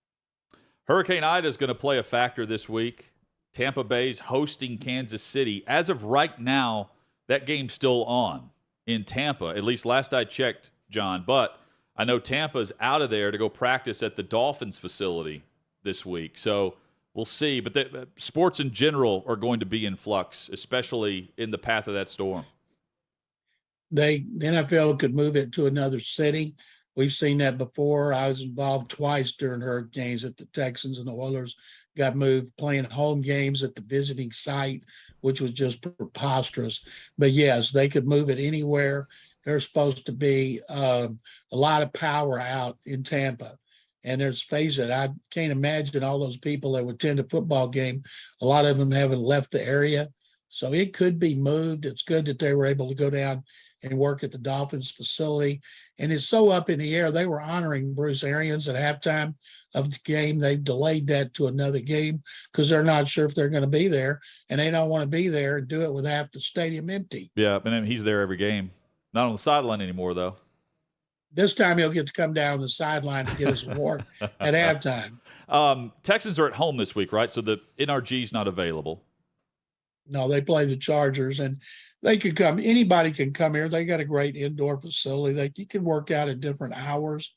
Hurricane Ida is going to play a factor this week. Tampa Bay's hosting Kansas City. As of right now, that game's still on in Tampa, at least last I checked, John. But I know Tampa's out of there to go practice at the Dolphins facility this week. So we'll see. But the sports in general are going to be in flux, especially in the path of that storm. The NFL could move it to another city. We've seen that before. I was involved twice during hurricanes that the Texans and the Oilers got moved playing home games at the visiting site, which was just preposterous. But yes, they could move it anywhere. There's supposed to be a lot of power out in Tampa. And let's face it, I can't imagine all those people that would attend a football game. A lot of them haven't left the area. So it could be moved. It's good that they were able to go down and work at the Dolphins facility. And it's so up in the air. They were honoring Bruce Arians at halftime of the game. They've delayed that to another game because they're not sure if they're going to be there, and they don't want to be there and do it with half the stadium empty. Yeah, and he's there every game. Not on the sideline anymore, though. This time he'll get to come down the sideline to get his award at halftime. Texans are at home this week, right? So the NRG's not available. No, they play the Chargers, and they could come. Anybody can come here. They got a great indoor facility. You can work out at different hours,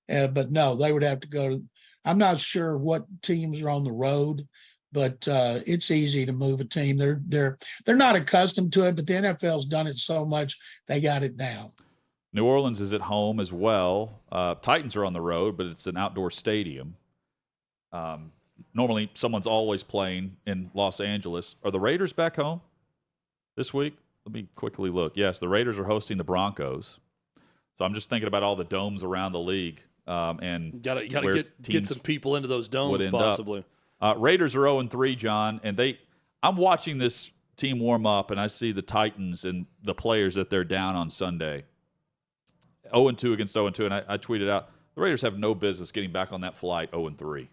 but no, they would have to go to. I'm not sure what teams are on the road, but it's easy to move a team. They're not accustomed to it, but the NFL's done it so much they got it down. New Orleans is at home as well. Titans are on the road, but it's an outdoor stadium. Normally, someone's always playing in Los Angeles. Are the Raiders back home this week? Let me quickly look. Yes, the Raiders are hosting the Broncos. So I'm just thinking about all the domes around the league. And Got to where get teams some people into those would domes end possibly. Raiders are 0-3, John, and I'm watching this team warm up, and I see the Titans and the players that they're down on Sunday. 0-2 against 0-2, and I tweeted out, the Raiders have no business getting back on that flight 0-3.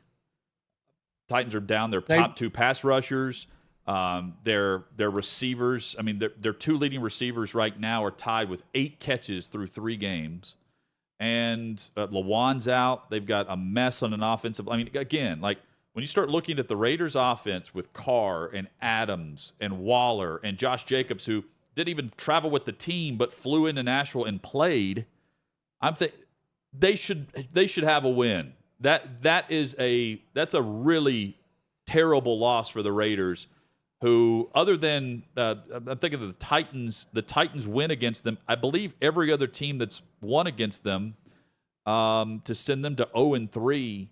Titans are down their top two pass rushers. Their receivers, I mean, their two leading receivers right now are tied with 8 catches through 3 games. And Lawan's out. They've got a mess on an offensive. I mean, again, like when you start looking at the Raiders offense with Carr and Adams and Waller and Josh Jacobs, who didn't even travel with the team but flew into Nashville and played, they should have a win. That's a really terrible loss for the Raiders, who, other than I'm thinking of the Titans win against them. I believe every other team that's won against them to send them to 0-3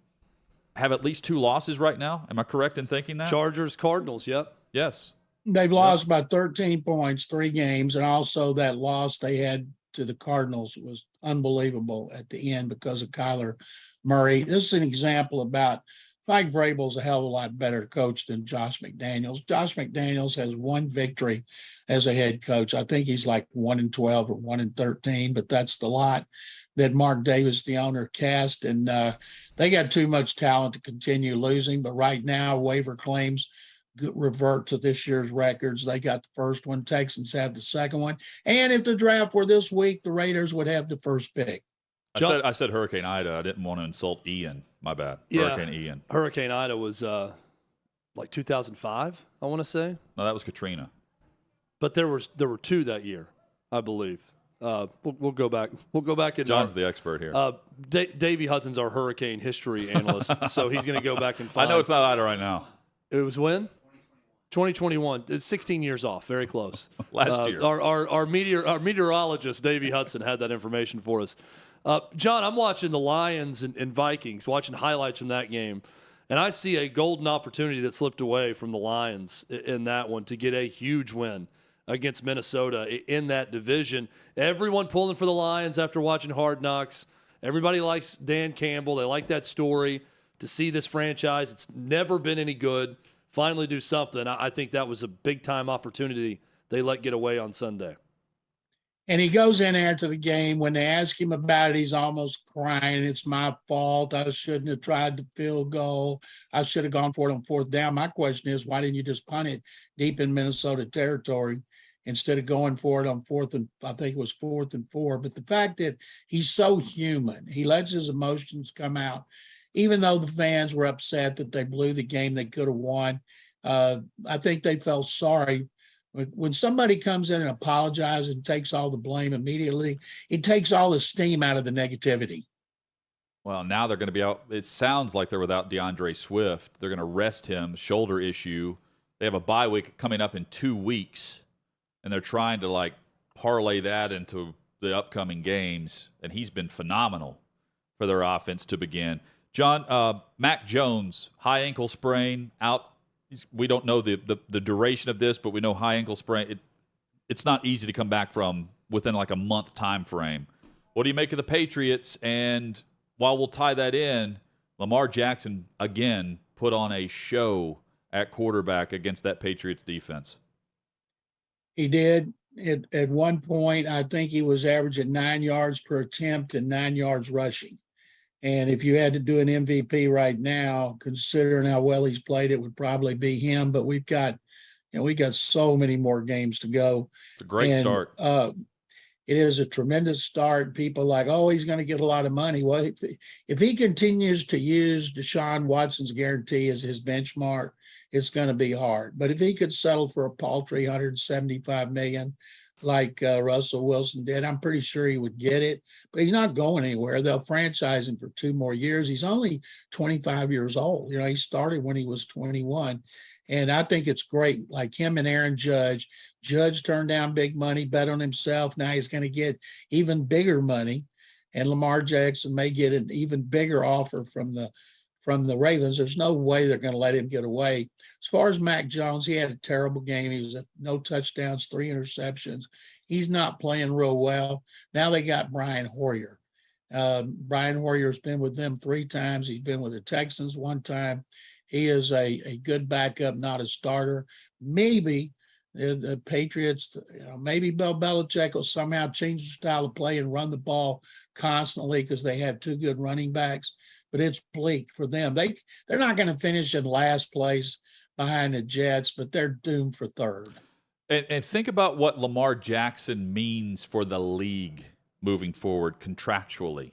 have at least 2 losses right now. Am I correct in thinking that? Chargers, Cardinals, yep. Yes. They've lost by 13 points, 3 games, and also that loss they had to the Cardinals was unbelievable at the end because of Kyler Murray. This is an example about Mike Vrabel's a hell of a lot better coach than Josh McDaniels. Josh McDaniels has 1 victory as a head coach. I think he's like 1-12 or 1-13, but that's the lot that Mark Davis, the owner, cast. And they got too much talent to continue losing. But right now, waiver claims revert to this year's records. They got the first one. Texans have the second one. And if the draft were this week, the Raiders would have the first pick. I said Hurricane Ida. I didn't want to insult Ian. My bad. Yeah, Hurricane Ian. Hurricane Ida was like 2005, I want to say. No, that was Katrina. But there were 2 that year, I believe. We'll go back. We'll go back and John's the expert here. Davey Hudson's our hurricane history analyst, so he's going to go back and find. I know it's not Ida right now. It was when? 2021. It's 16 years off. Very close. Last year. Our meteorologist, Davey Hudson, had that information for us. John, I'm watching the Lions and Vikings, watching highlights from that game, and I see a golden opportunity that slipped away from the Lions in that one to get a huge win against Minnesota in that division. Everyone pulling for the Lions after watching Hard Knocks. Everybody likes Dan Campbell. They like that story. To see this franchise, it's never been any good, finally do something. I think that was a big-time opportunity they let get away on Sunday. And he goes in after the game. When they ask him about it, he's almost crying. It's my fault. I shouldn't have tried the field goal. I should have gone for it on 4th down. My question is, why didn't you just punt it deep in Minnesota territory instead of going for it on 4th and I think it was 4th and 4? But the fact that he's so human, he lets his emotions come out. Even though the fans were upset that they blew the game they could have won, I think they felt sorry. When somebody comes in and apologizes and takes all the blame immediately, it takes all the steam out of the negativity. Well, now they're going to be out. It sounds like they're without DeAndre Swift. They're going to rest him, shoulder issue. They have a bye week coming up in 2 weeks, and they're trying to parlay that into the upcoming games, and he's been phenomenal for their offense to begin. John, Mac Jones, high ankle sprain, out. We don't know the duration of this, but we know high ankle sprain. It's not easy to come back from within like a month time frame. What do you make of the Patriots? And while we'll tie that in, Lamar Jackson again put on a show at quarterback against that Patriots defense. He did. At one point, I think he was averaging 9 yards per attempt and 9 yards rushing. And if you had to do an MVP right now, considering how well he's played, it would probably be him. But we got so many more games to go. It's a great start. It is a tremendous start. People like, oh, he's going to get a lot of money. Well, if he continues to use Deshaun Watson's guarantee as his benchmark, it's going to be hard. But if he could settle for a paltry $175 million, like Russell Wilson did, I'm pretty sure he would get it. But he's not going anywhere. They'll franchise him for 2 more years. He's only 25 years old. He started when he was 21. And I think it's great, like him and Aaron Judge. Judge turned down big money, bet on himself. Now he's going to get even bigger money. And Lamar Jackson may get an even bigger offer from the Ravens. There's no way they're going to let him get away. As far as Mac Jones, he had a terrible game. He was at no touchdowns, 3 interceptions. He's not playing real well. Now they got Brian Hoyer. Brian Hoyer's been with them 3 times. He's been with the Texans 1 time. He is a good backup, not a starter. Maybe the Patriots, maybe Bill Belichick will somehow change the style of play and run the ball constantly because they have 2 good running backs. But it's bleak for them. They're not going to finish in last place behind the Jets, but they're doomed for 3rd. And think about what Lamar Jackson means for the league moving forward contractually.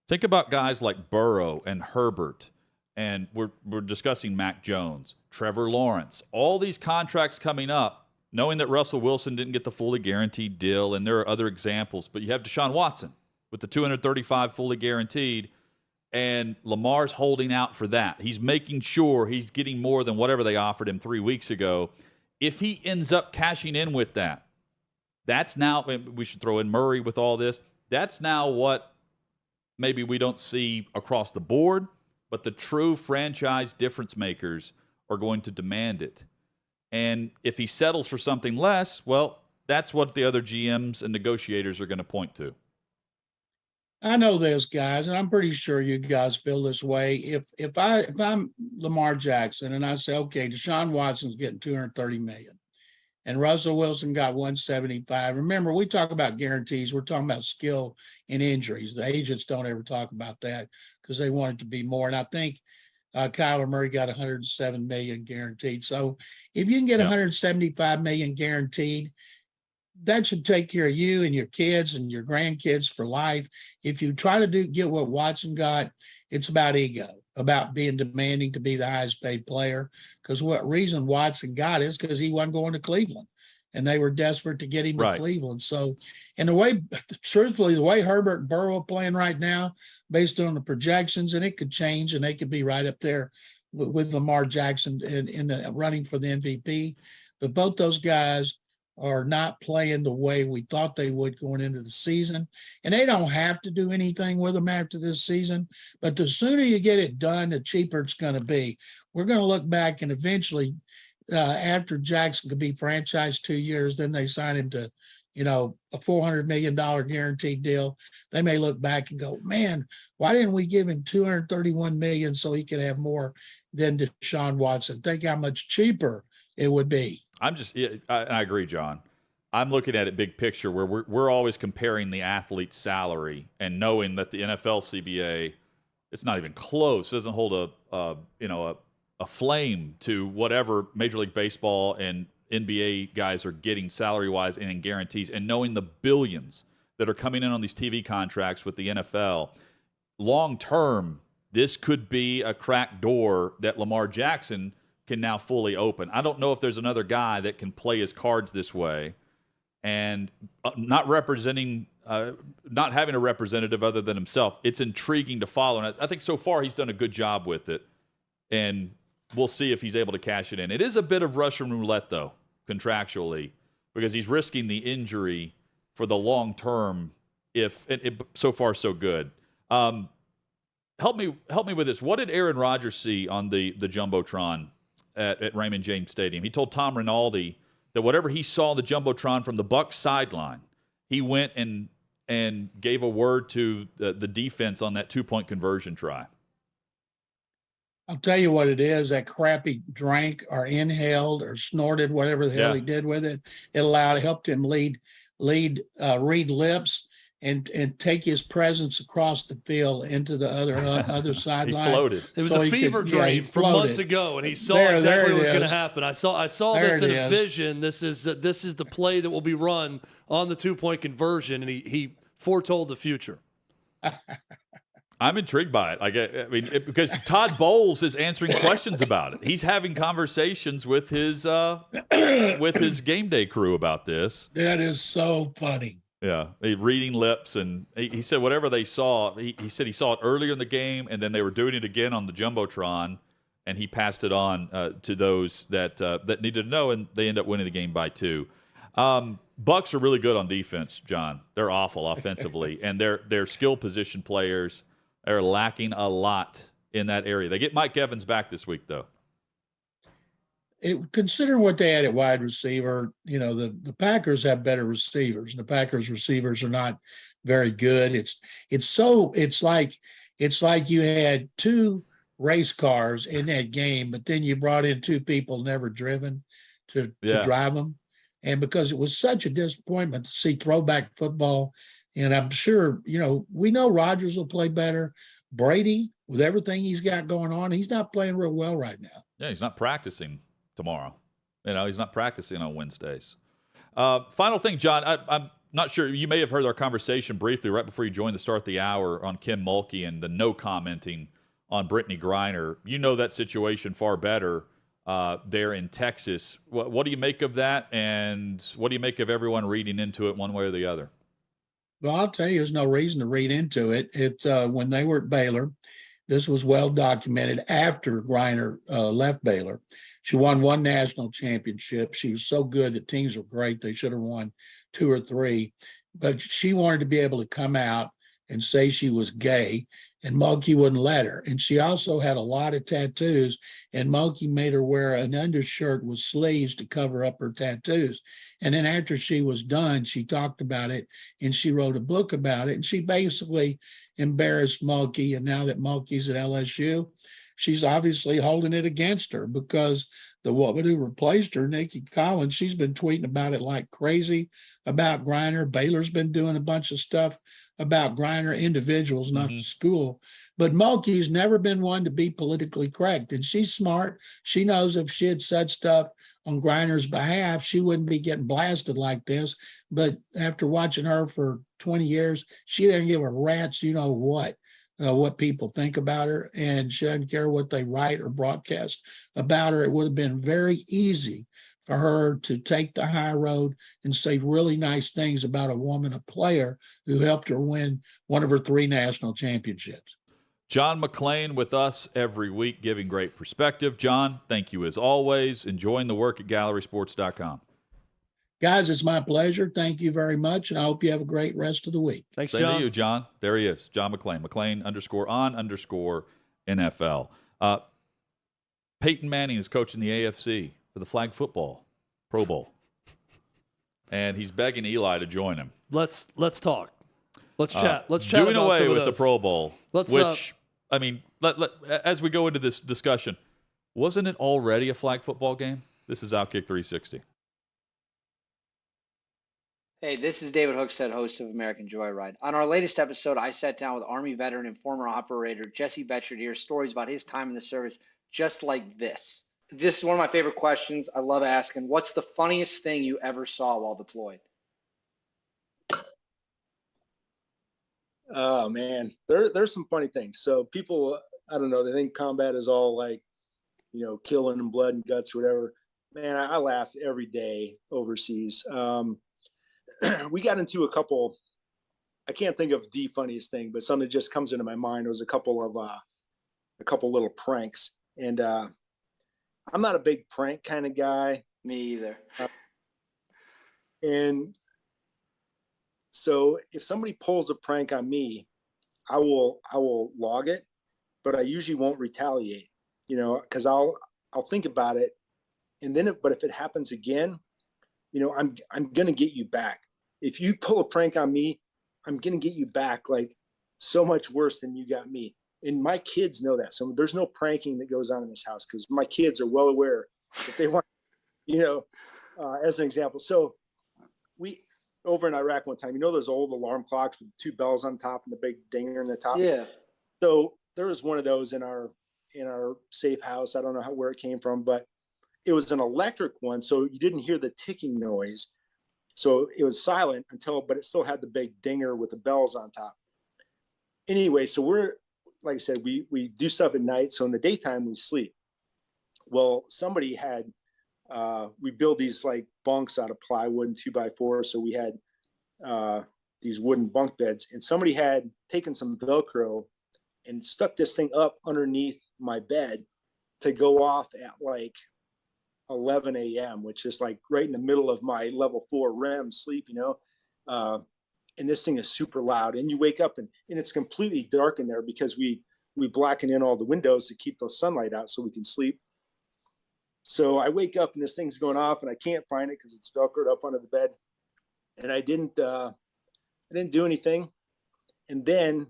Think about guys like Burrow and Herbert, and we're discussing Mac Jones, Trevor Lawrence, all these contracts coming up, knowing that Russell Wilson didn't get the fully guaranteed deal, and there are other examples, but you have Deshaun Watson with the $235 fully guaranteed, and Lamar's holding out for that. He's making sure he's getting more than whatever they offered him 3 weeks ago. If he ends up cashing in with that, that's now, we should throw in Murray with all this, that's now what maybe we don't see across the board, but the true franchise difference makers are going to demand it. And if he settles for something less, well, that's what the other GMs and negotiators are going to point to. I know this, guys, and I'm pretty sure you guys feel this way. If I'm Lamar Jackson and I say, okay, Deshaun Watson's getting $230 million, and Russell Wilson got $175. Remember, we talk about guarantees. We're talking about skill and injuries. The agents don't ever talk about that because they want it to be more. And I think Kyler Murray got $107 million guaranteed. So if you can get $175 million guaranteed, that should take care of you and your kids and your grandkids for life. If you try to get what Watson got, it's about ego, about being demanding to be the highest paid player. Because what reason Watson got is because he wasn't going to Cleveland, and they were desperate to get him to Cleveland. So, and truthfully, the way Herbert and Burrow are playing right now, based on the projections, and it could change, and they could be right up there with Lamar Jackson in the running for the MVP. But both those guys are not playing the way we thought they would going into the season. And they don't have to do anything with them after this season. But the sooner you get it done, the cheaper it's going to be. We're going to look back and eventually, after Jackson could be franchised 2 years, then they sign him to, a $400 million guaranteed deal. They may look back and go, man, why didn't we give him $231 million so he could have more than Deshaun Watson? Think how much cheaper it would be. I agree, John. I'm looking at it big picture where we're always comparing the athlete's salary and knowing that the NFL CBA, it's not even close. It doesn't hold a flame to whatever Major League Baseball and NBA guys are getting salary-wise and in guarantees, and knowing the billions that are coming in on these TV contracts with the NFL. Long-term, this could be a cracked door that Lamar Jackson can now fully open. I don't know if there's another guy that can play his cards this way and not having a representative other than himself. It's intriguing to follow. And I think so far he's done a good job with it. And we'll see if he's able to cash it in. It is a bit of Russian roulette, though, contractually, because he's risking the injury for the long term. So far, so good. Help me with this. What did Aaron Rodgers see on the Jumbotron at Raymond James Stadium? He told Tom Rinaldi that whatever he saw on the Jumbotron from the Bucs sideline, he went and gave a word to the defense on that 2-point conversion try. I'll tell you what it is. That crap he drank or inhaled or snorted, whatever the hell he did with it, helped him read lips and take his presence across the field into the other sideline. He floated. It was a fever dream from months ago, and he saw exactly what was going to happen. I saw this in a vision. This is the play that will be run on the 2-point conversion, and he foretold the future. I'm intrigued by it. Because Todd Bowles is answering questions about it. He's having conversations with his game day crew about this. That is so funny. Yeah, reading lips, and he said whatever they saw, he said he saw it earlier in the game, and then they were doing it again on the Jumbotron, and he passed it on to those that needed to know, and they end up winning the game by 2. Bucs are really good on defense, John. They're awful offensively, and their skill position players are lacking a lot in that area. They get Mike Evans back this week, though. Considering what they had at wide receiver, the Packers have better receivers. The Packers receivers are not very good. It's like you had two race cars in that game, but then you brought in two people never driven to drive them. And because it was such a disappointment to see throwback football, and I'm sure, we know Rodgers will play better. Brady, with everything he's got going on, he's not playing real well right now. Yeah, he's not practicing tomorrow. He's not practicing on Wednesdays. Final thing, John, I'm not sure. You may have heard our conversation briefly right before you joined the start of the hour on Ken Mulkey and the no commenting on Brittany Griner. You know that situation far better there in Texas. What do you make of that, and what do you make of everyone reading into it one way or the other? Well, I'll tell you, there's no reason to read into it. It's when they were at Baylor, this was well documented after Griner left Baylor. She won one national championship. She was so good that teams were great. They should have won 2 or 3. But she wanted to be able to come out and say she was gay, and Mulkey wouldn't let her. And she also had a lot of tattoos, and Mulkey made her wear an undershirt with sleeves to cover up her tattoos. And then after she was done, she talked about it, and she wrote a book about it. And she basically embarrassed Mulkey. And now that Mulkey's at LSU, she's obviously holding it against her, because the woman who replaced her, Nikki Collins, she's been tweeting about it like crazy about Griner. Baylor's been doing a bunch of stuff about Griner, individuals, not the school. But Mulkey's never been one to be politically correct. And she's smart. She knows if she had said stuff on Griner's behalf, she wouldn't be getting blasted like this. But after watching her for 20 years, she didn't give a rat's what people think about her, and she doesn't care what they write or broadcast about her. It would have been very easy for her to take the high road and say really nice things about a woman, a player who helped her win one of her 3 national championships. John McClain with us every week, giving great perspective. John, thank you as always. Enjoying the work at GallerySports.com. Guys, it's my pleasure. Thank you very much, and I hope you have a great rest of the week. Thanks, Same John. to you, John. There he is, John McClain. McClain _on_NFL. Peyton Manning is coaching the AFC for the flag football Pro Bowl, and he's begging Eli to join him. Let's talk. Let's chat. Let's chat. Doing about away some of with the those. Pro Bowl, Let's, as we go into this discussion, wasn't it already a flag football game? This is OutKick 360. Hey, this is David Hookstead, host of American Joyride. On our latest episode, I sat down with Army veteran and former operator Jesse Betcher to hear stories about his time in the service just like this. This is one of my favorite questions. I love asking, what's the funniest thing you ever saw while deployed? Oh, man. There's some funny things. So people, I don't know, they think combat is all like, killing and blood and guts or whatever. Man, I laughed every day overseas. We got into a couple, I can't think of the funniest thing, but something that just comes into my mind. It was a couple little pranks. And I'm not a big prank kind of guy. Me either. And so if somebody pulls a prank on me, I will log it, but I usually won't retaliate, because I'll think about it. And then, but if it happens again, I'm going to get you back. If you pull a prank on me, I'm going to get you back like so much worse than you got me. And my kids know that. So there's no pranking that goes on in this house because my kids are well aware that they want, as an example. So we, over in Iraq one time, those old alarm clocks with 2 bells on top and the big dinger in the top? Yeah. So there was one of those in our safe house. I don't know where it came from, but it was an electric one, so you didn't hear the ticking noise. So it was silent but it still had the big dinger with the bells on top. Anyway, so we're, like I said, we do stuff at night. So in the daytime, we sleep. Well, somebody had, we build these like bunks out of plywood and 2x4. So we had these wooden bunk beds, and somebody had taken some Velcro and stuck this thing up underneath my bed to go off at like 11 a.m., which is like right in the middle of my level 4 REM sleep, and this thing is super loud, and you wake up and it's completely dark in there because we blacken in all the windows to keep the sunlight out so we can sleep. So I wake up and this thing's going off and I can't find it because it's Velcroed up under the bed. And I didn't I didn't do anything. And then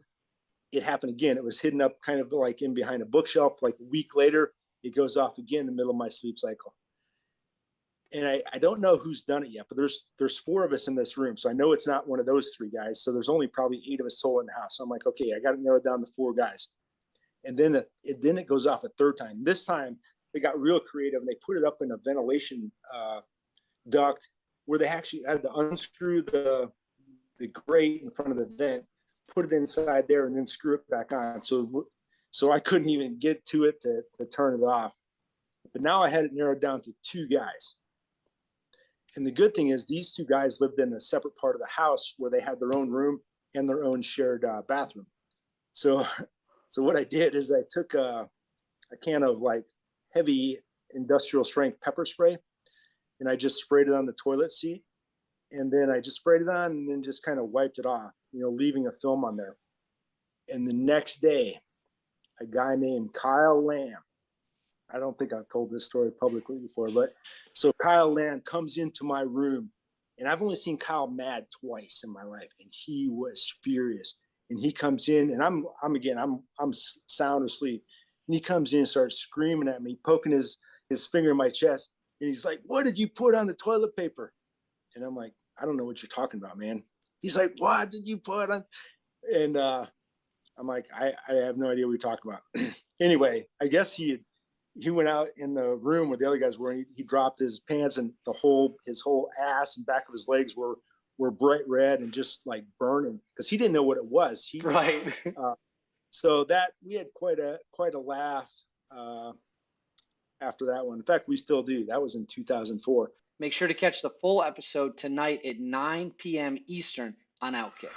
it happened again. It was hidden up kind of like in behind a bookshelf. Like a week later, it goes off again in the middle of my sleep cycle. And I don't know who's done it yet, but there's 4 of us in this room. So I know it's not one of those 3 guys. So there's only probably 8 of us total in the house. So I'm like, okay, I got to narrow it down to 4 guys. And then it goes off a 3rd time. This time they got real creative and they put it up in a ventilation duct where they actually had to unscrew the grate in front of the vent, put it inside there, and then screw it back on. So I couldn't even get to it to turn it off. But now I had it narrowed down to 2 guys. And the good thing is these 2 guys lived in a separate part of the house where they had their own room and their own shared bathroom. So what I did is I took a can of like heavy industrial strength pepper spray, and I just sprayed it on the toilet seat. And then I just sprayed it on and then just kind of wiped it off, leaving a film on there. And the next day, a guy named Kyle Lamb, I don't think I've told this story publicly before, but so Kyle Lamb comes into my room, and I've only seen Kyle mad twice in my life, and he was furious. And he comes in, and I'm sound asleep, and he comes in and starts screaming at me, poking his finger in my chest, and he's like, "What did you put on the toilet paper?" And I'm like, "I don't know what you're talking about, man." He's like, "What did you put on?" And I'm like, I have no idea what you're talking about. Anyway, I guess he went out in the room where the other guys were, and he dropped his pants, and his whole ass and back of his legs were bright red and just like burning because he didn't know what it was. Right. So that we had quite a laugh after that one. In fact, we still do. That was in 2004. Make sure to catch the full episode tonight at 9 p.m. Eastern on OutKick.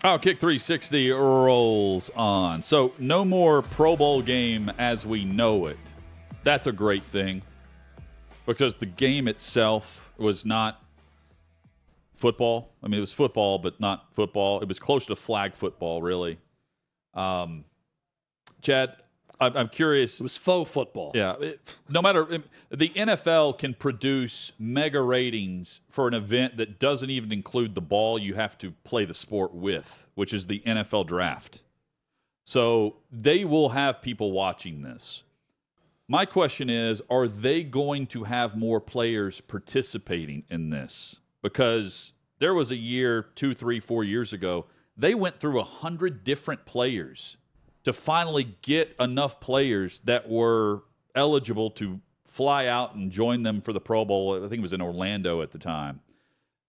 OutKick 360 rolls on. So no more Pro Bowl game as we know it. That's a great thing because the game itself was not football. I mean, it was football, but not football. It was close to flag football, really. Chad, I'm curious. It was faux football. Yeah. No matter the NFL can produce mega ratings for an event that doesn't even include the ball you have to play the sport with, which is the NFL draft. So they will have people watching this. My question is, are they going to have more players participating in this? Because there was a year, 2, 3, 4 years ago, they went through 100 different players to finally get enough players that were eligible to fly out and join them for the Pro Bowl. I think it was in Orlando at the time.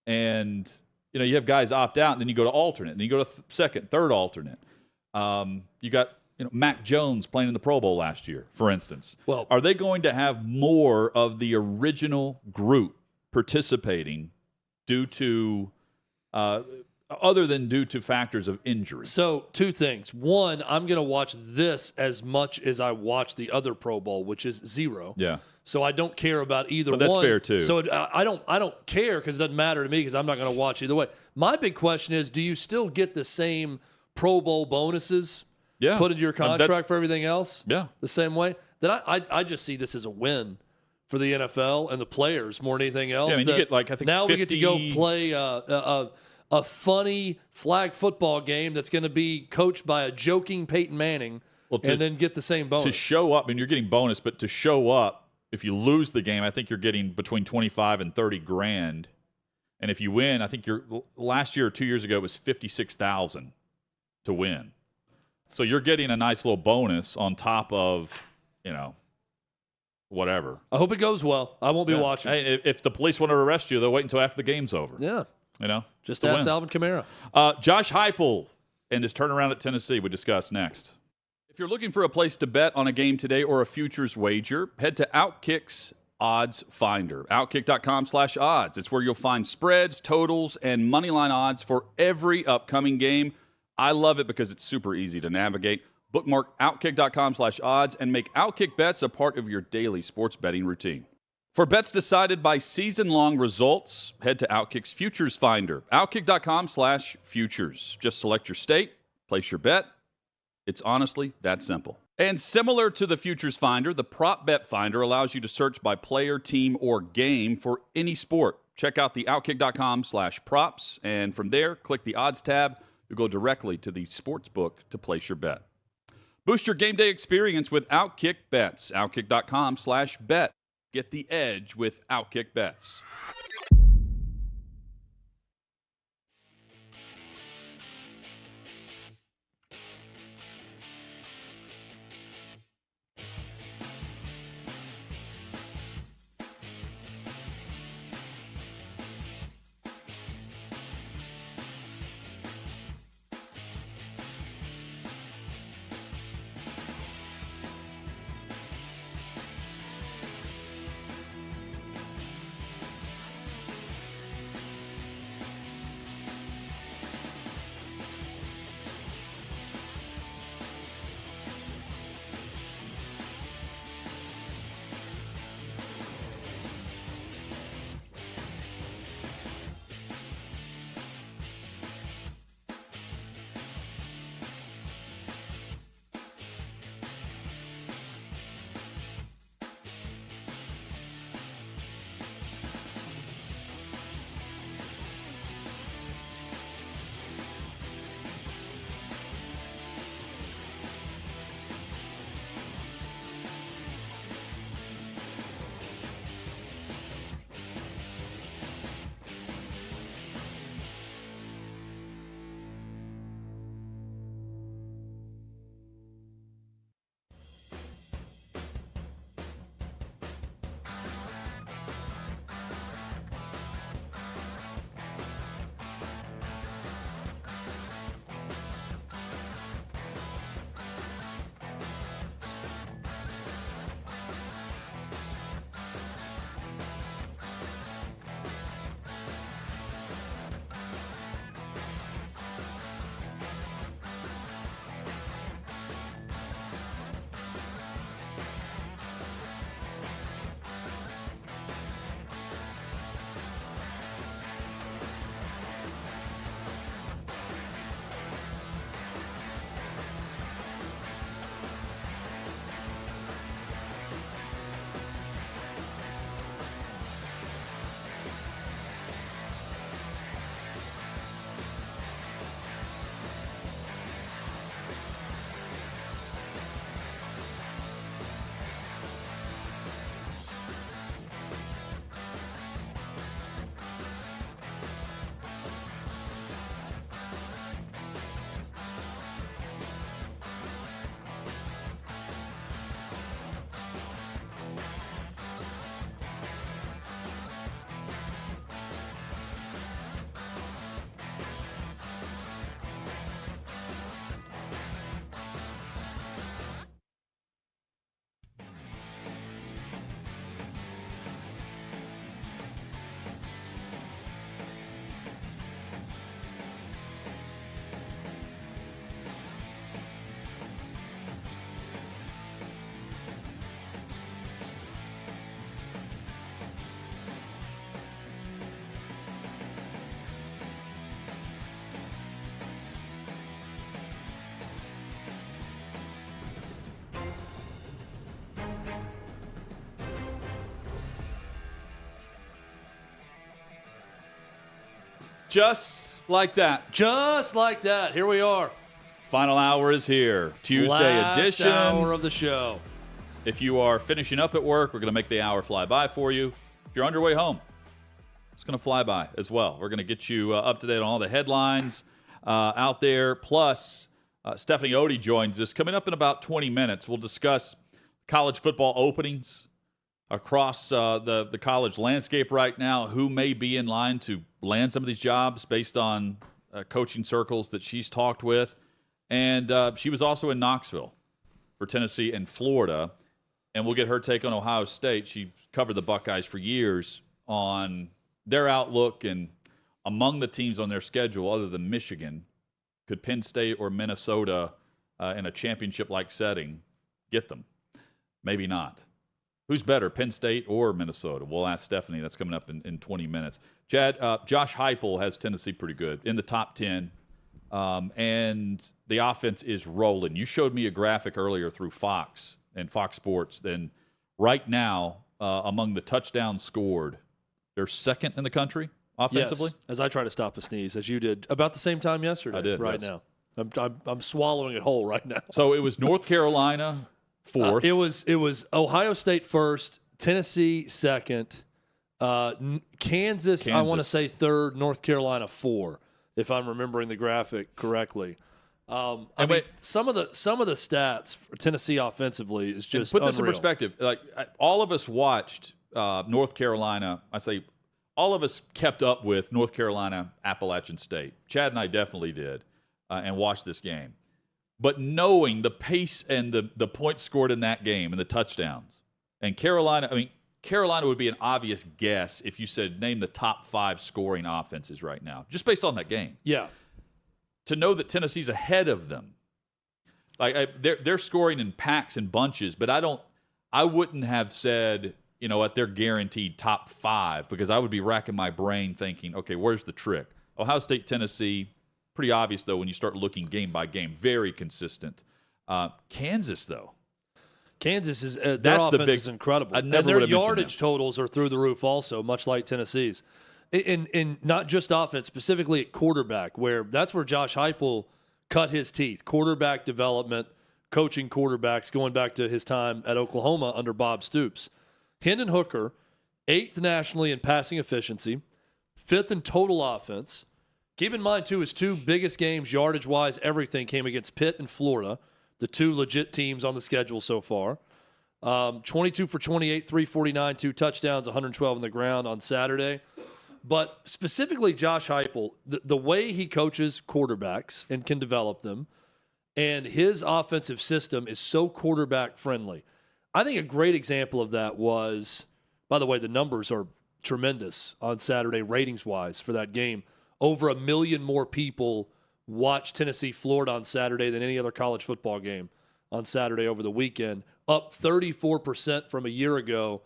And, you have guys opt out, and then you go to alternate, and then you go to second, third alternate. You got, Mac Jones playing in the Pro Bowl last year, for instance. Well, are they going to have more of the original group participating due to other than due to factors of injury? So, two things. One, I'm going to watch this as much as I watch the other Pro Bowl, which is 0. Yeah. So I don't care about either one. But that's fair too. So I don't care because it doesn't matter to me because I'm not going to watch either way. My big question is, do you still get the same Pro Bowl bonuses put into your contract for everything else? Yeah. The same way? Then I just see this as a win for the NFL and the players more than anything else. Yeah, I mean, you get I think now 50... we get to go play a funny flag football game that's going to be coached by a joking Peyton Manning, and then get the same bonus. To show up, and you're getting bonus, but to show up, if you lose the game, I think you're getting between 25 and 30 grand. And if you win, I think last year or 2 years ago it was 56,000 to win. So you're getting a nice little bonus on top of, whatever. I hope it goes well. I won't be watching. Hey, if the police want to arrest you, they'll wait until after the game's over. Yeah. Just ask win. Alvin Kamara. Josh Heupel and his turnaround at Tennessee we discuss next. If you're looking for a place to bet on a game today or a futures wager, head to OutKick's Odds Finder. OutKick.com/odds. It's where you'll find spreads, totals, and moneyline odds for every upcoming game. I love it because it's super easy to navigate. Bookmark OutKick.com/odds and make OutKick bets a part of your daily sports betting routine. For bets decided by season-long results, head to OutKick's Futures Finder. OutKick.com/futures. Just select your state, place your bet. It's honestly that simple. And similar to the Futures Finder, the Prop Bet Finder allows you to search by player, team, or game for any sport. Check out the OutKick.com/props, and from there, click the Odds tab. You'll go directly to the sports book to place your bet. Boost your game day experience with OutKick Bets. OutKick.com/bet. Get the edge with OutKick Bets. just like that. Just like that. Here we are. Final hour is here. Tuesday Last edition. hour of the show. If you are finishing up at work, we're going to make the hour fly by for you. If you're on your way home, it's going to fly by as well. We're going to get you up to date on all the headlines out there. Plus, Stephanie Otey joins us. Coming up in about 20 minutes, we'll discuss college football openings across the college landscape right now, who may be in line to land some of these jobs based on coaching circles that she's talked with. And she was also in Knoxville for Tennessee and Florida. And we'll get her take on Ohio State. She covered the Buckeyes for years on their outlook, and among the teams on their schedule other than Michigan, could Penn State or Minnesota in a championship-like setting get them? Maybe not. Who's better, Penn State or Minnesota? We'll ask Stephanie. That's coming up in 20 minutes. Chad, Josh Heupel has Tennessee pretty good, in the top 10, and the offense is rolling. You showed me a graphic earlier through Fox and Fox Sports. Then right now, among the touchdowns scored, they're second in the country offensively. Yes, as I try to stop a sneeze, as you did about the same time yesterday. I did. Right yes. now. I'm swallowing it whole right now. So it was North Carolina fourth. It was Ohio State first, Tennessee second, Kansas I want to say third, North Carolina 4, if I'm remembering the graphic correctly. I mean, some of the stats for Tennessee offensively is just put this unreal. in perspective. Like all of us watched North Carolina. I say all of us kept up with North Carolina Appalachian State. Chad and I definitely did, and watched this game. But knowing the pace and the points scored in that game and the touchdowns, and Carolina, Carolina would be an obvious guess if you said name the top 5 scoring offenses right now, just based on that game. Yeah. To know that Tennessee's ahead of them, they're scoring in packs and bunches, but I wouldn't have said, at their guaranteed top 5, because I would be racking my brain thinking, okay, where's the trick? Ohio State, Tennessee, pretty obvious though when you start looking game by game, very consistent. Kansas though. Kansas is their offense is incredible, and their yardage totals are through the roof also, much like Tennessee's. In not just offense, specifically at quarterback, that's where Josh Heupel cut his teeth. Quarterback development, coaching quarterbacks, going back to his time at Oklahoma under Bob Stoops. Hendon Hooker, 8th nationally in passing efficiency, 5th in total offense. Keep in mind, too, his 2 biggest games, yardage-wise, everything came against Pitt and Florida, the 2 legit teams on the schedule so far. 22 for 28, 349, 2 touchdowns, 112 on the ground on Saturday. But specifically Josh Heupel, the way he coaches quarterbacks and can develop them, and his offensive system is so quarterback-friendly. I think a great example of that was, by the way, the numbers are tremendous on Saturday ratings-wise for that game. Over 1 million more people watched Tennessee, Florida on Saturday than any other college football game on Saturday over the weekend, up 34% from a year ago,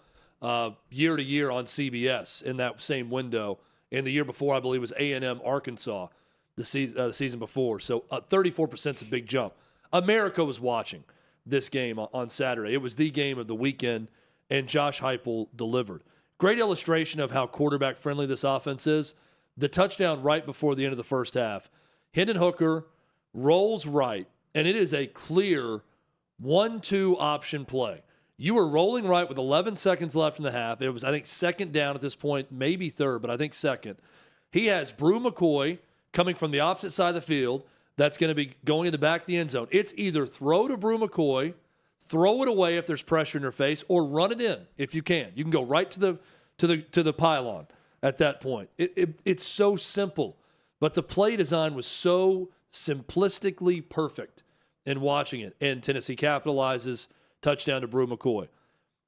year to year on CBS in that same window. And the year before, I believe, was A&M Arkansas the season before. So 34% is a big jump. America was watching this game on Saturday. It was the game of the weekend, and Josh Heupel delivered. Great illustration of how quarterback-friendly this offense is. The touchdown right before the end of the first half. Hendon Hooker rolls right, and it is a clear 1-2 option play. You were rolling right with 11 seconds left in the half. It was, I think, second down at this point, maybe third, but I think second. He has Brew McCoy coming from the opposite side of the field. That's going to be going in the back of the end zone. It's either throw to Brew McCoy, throw it away if there's pressure in your face, or run it in if you can. You can go right to the pylon at that point. It's so simple, but the play design was so simplistically perfect in watching it. And Tennessee capitalizes. Touchdown to Brew McCoy.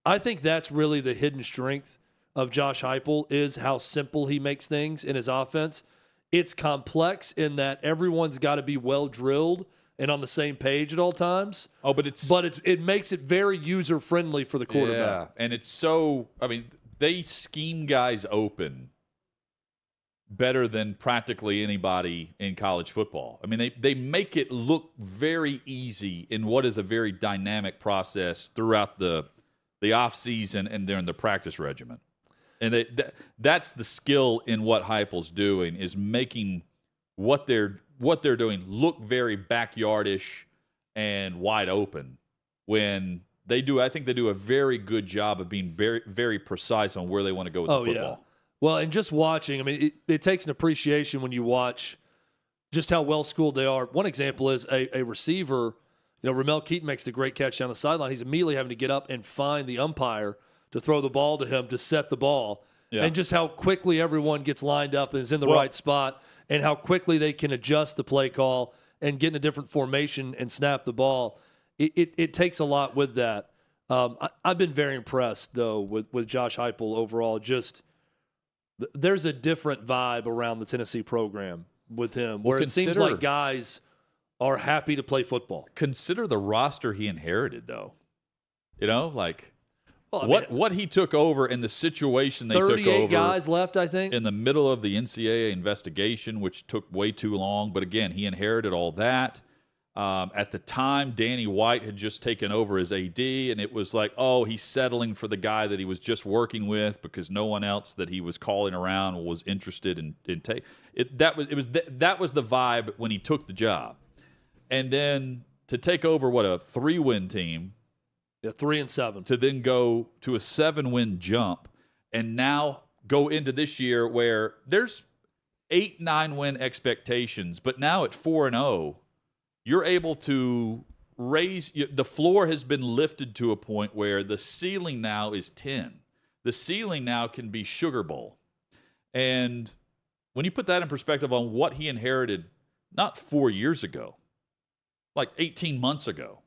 I think that's really the hidden strength of Josh Heupel, is how simple he makes things in his offense. It's complex in that everyone's got to be well drilled and on the same page at all times. Oh, but it makes it very user friendly for the quarterback. Yeah, and it's so. They scheme guys open better than practically anybody in college football. They make it look very easy in what is a very dynamic process throughout the off season and during the practice regimen. And that's the skill in what Heupel's doing, is making what they're doing look very backyardish and wide open. When I think they do a very good job of being very, very precise on where they want to go with the football. Yeah. Well, and just watching, I mean, it takes an appreciation when you watch just how well schooled they are. One example is a receiver. Ramel Keaton makes the great catch down the sideline. He's immediately having to get up and find the umpire to throw the ball to him to set the ball. Yeah. And just how quickly everyone gets lined up and is in the right spot, and how quickly they can adjust the play call and get in a different formation and snap the ball. It takes a lot with that. I've been very impressed, though, with Josh Heupel overall. Just there's a different vibe around the Tennessee program with him, where it seems like guys are happy to play football. Consider the roster he inherited, though. What he took over in the situation they took over. 38 guys left, I think. In the middle of the NCAA investigation, which took way too long. But again, he inherited all that. At the time, Danny White had just taken over as AD, and it was like, oh, he's settling for the guy that he was just working with because no one else that he was calling around was interested in take. That was the vibe when he took the job. And then to take over a 3-win team. Yeah, 3-7. To then go to a 7-win jump, and now go into this year where there's 8-9 win expectations, but now at 4-0, you're able to raise the floor has been lifted to a point where the ceiling now is 10. The ceiling now can be Sugar Bowl. And when you put that in perspective on what he inherited not 4 years ago, like 18 months ago,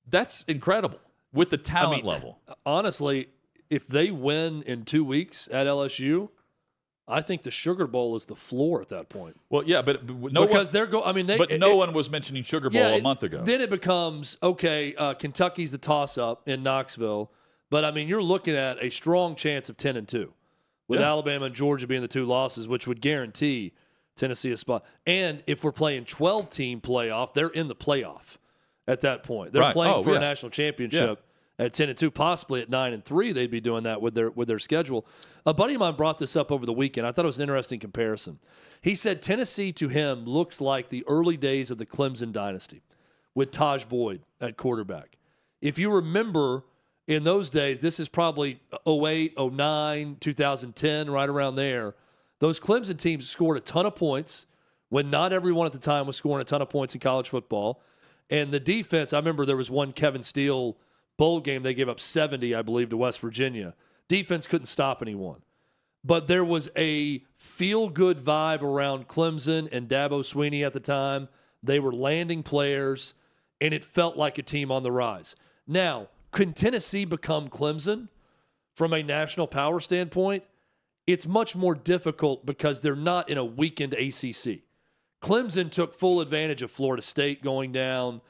that's incredible with the talent level. Honestly, if they win in 2 weeks at LSU, I think the Sugar Bowl is the floor at that point. Well, yeah, but no one was mentioning Sugar Bowl a month ago. Then it becomes Kentucky's the toss-up in Knoxville, but I mean you're looking at a strong chance of 10-2, with Alabama and Georgia being the 2 losses, which would guarantee Tennessee a spot. And if we're playing 12-team playoff, they're in the playoff at that point. They're playing for a national championship. At 10-2, possibly at 9-3, they'd be doing that with their schedule. A buddy of mine brought this up over the weekend. I thought it was an interesting comparison. He said Tennessee to him looks like the early days of the Clemson dynasty with Taj Boyd at quarterback. If you remember in those days, this is probably 08, 09, 2010, right around there. Those Clemson teams scored a ton of points when not everyone at the time was scoring a ton of points in college football. And the defense, I remember there was one Kevin Steele bowl game, they gave up 70, I believe, to West Virginia. Defense couldn't stop anyone. But there was a feel-good vibe around Clemson and Dabo Swinney at the time. They were landing players, and it felt like a team on the rise. Now, could Tennessee become Clemson from a national power standpoint? It's much more difficult because they're not in a weakened ACC. Clemson took full advantage of Florida State going down.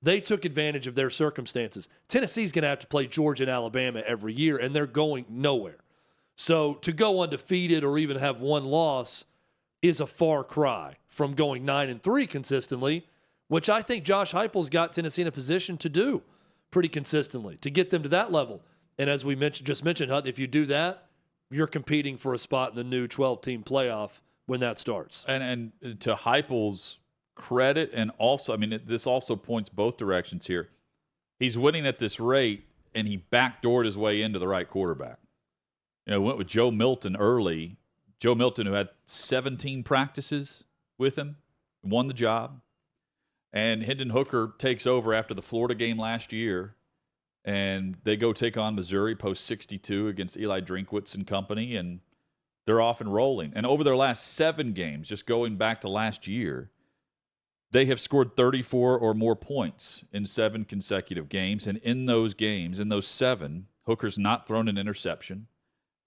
They took advantage of their circumstances. Tennessee's going to have to play Georgia and Alabama every year, and they're going nowhere. So to go undefeated or even have one loss is a far cry from going 9-3 consistently, which I think Josh Heupel's got Tennessee in a position to do pretty consistently, to get them to that level. And as we just mentioned, Hutton, if you do that, you're competing for a spot in the new 12-team playoff when that starts. And to Heupel's credit, and also, I mean, this also points both directions here. He's winning at this rate, and he backdoored his way into the right quarterback. Went with Joe Milton early. Joe Milton, who had 17 practices with him, won the job. And Hendon Hooker takes over after the Florida game last year, and they go take on Missouri post 62 against Eli Drinkwitz and company, and they're off and rolling. And over their last 7 games, just going back to last year, they have scored 34 or more points in 7 consecutive games. And in those games, in those 7, Hooker's not thrown an interception.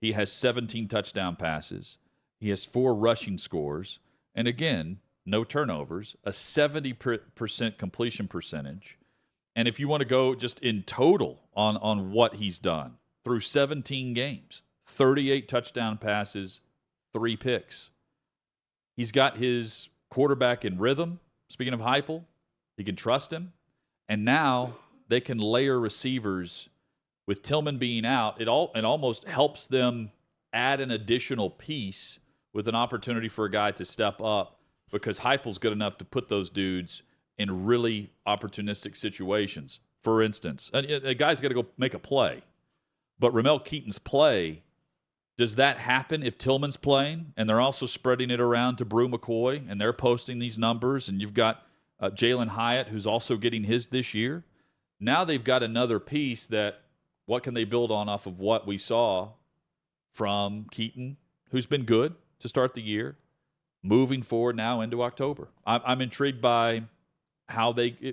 He has 17 touchdown passes. He has 4 rushing scores. And again, no turnovers, a 70% completion percentage. And if you want to go just in total on what he's done through 17 games, 38 touchdown passes, 3 picks. He's got his quarterback in rhythm. Speaking of Heupel, he can trust him. And now they can layer receivers with Tillman being out, it almost helps them add an additional piece with an opportunity for a guy to step up because Heupel's good enough to put those dudes in really opportunistic situations. For instance, a guy's got to go make a play. But Ramel Keaton's play, does that happen if Tillman's playing and they're also spreading it around to Brew McCoy and they're posting these numbers and you've got Jalen Hyatt who's also getting his this year? Now they've got another piece that what can they build on off of what we saw from Keaton, who's been good to start the year, moving forward now into October. I'm intrigued by how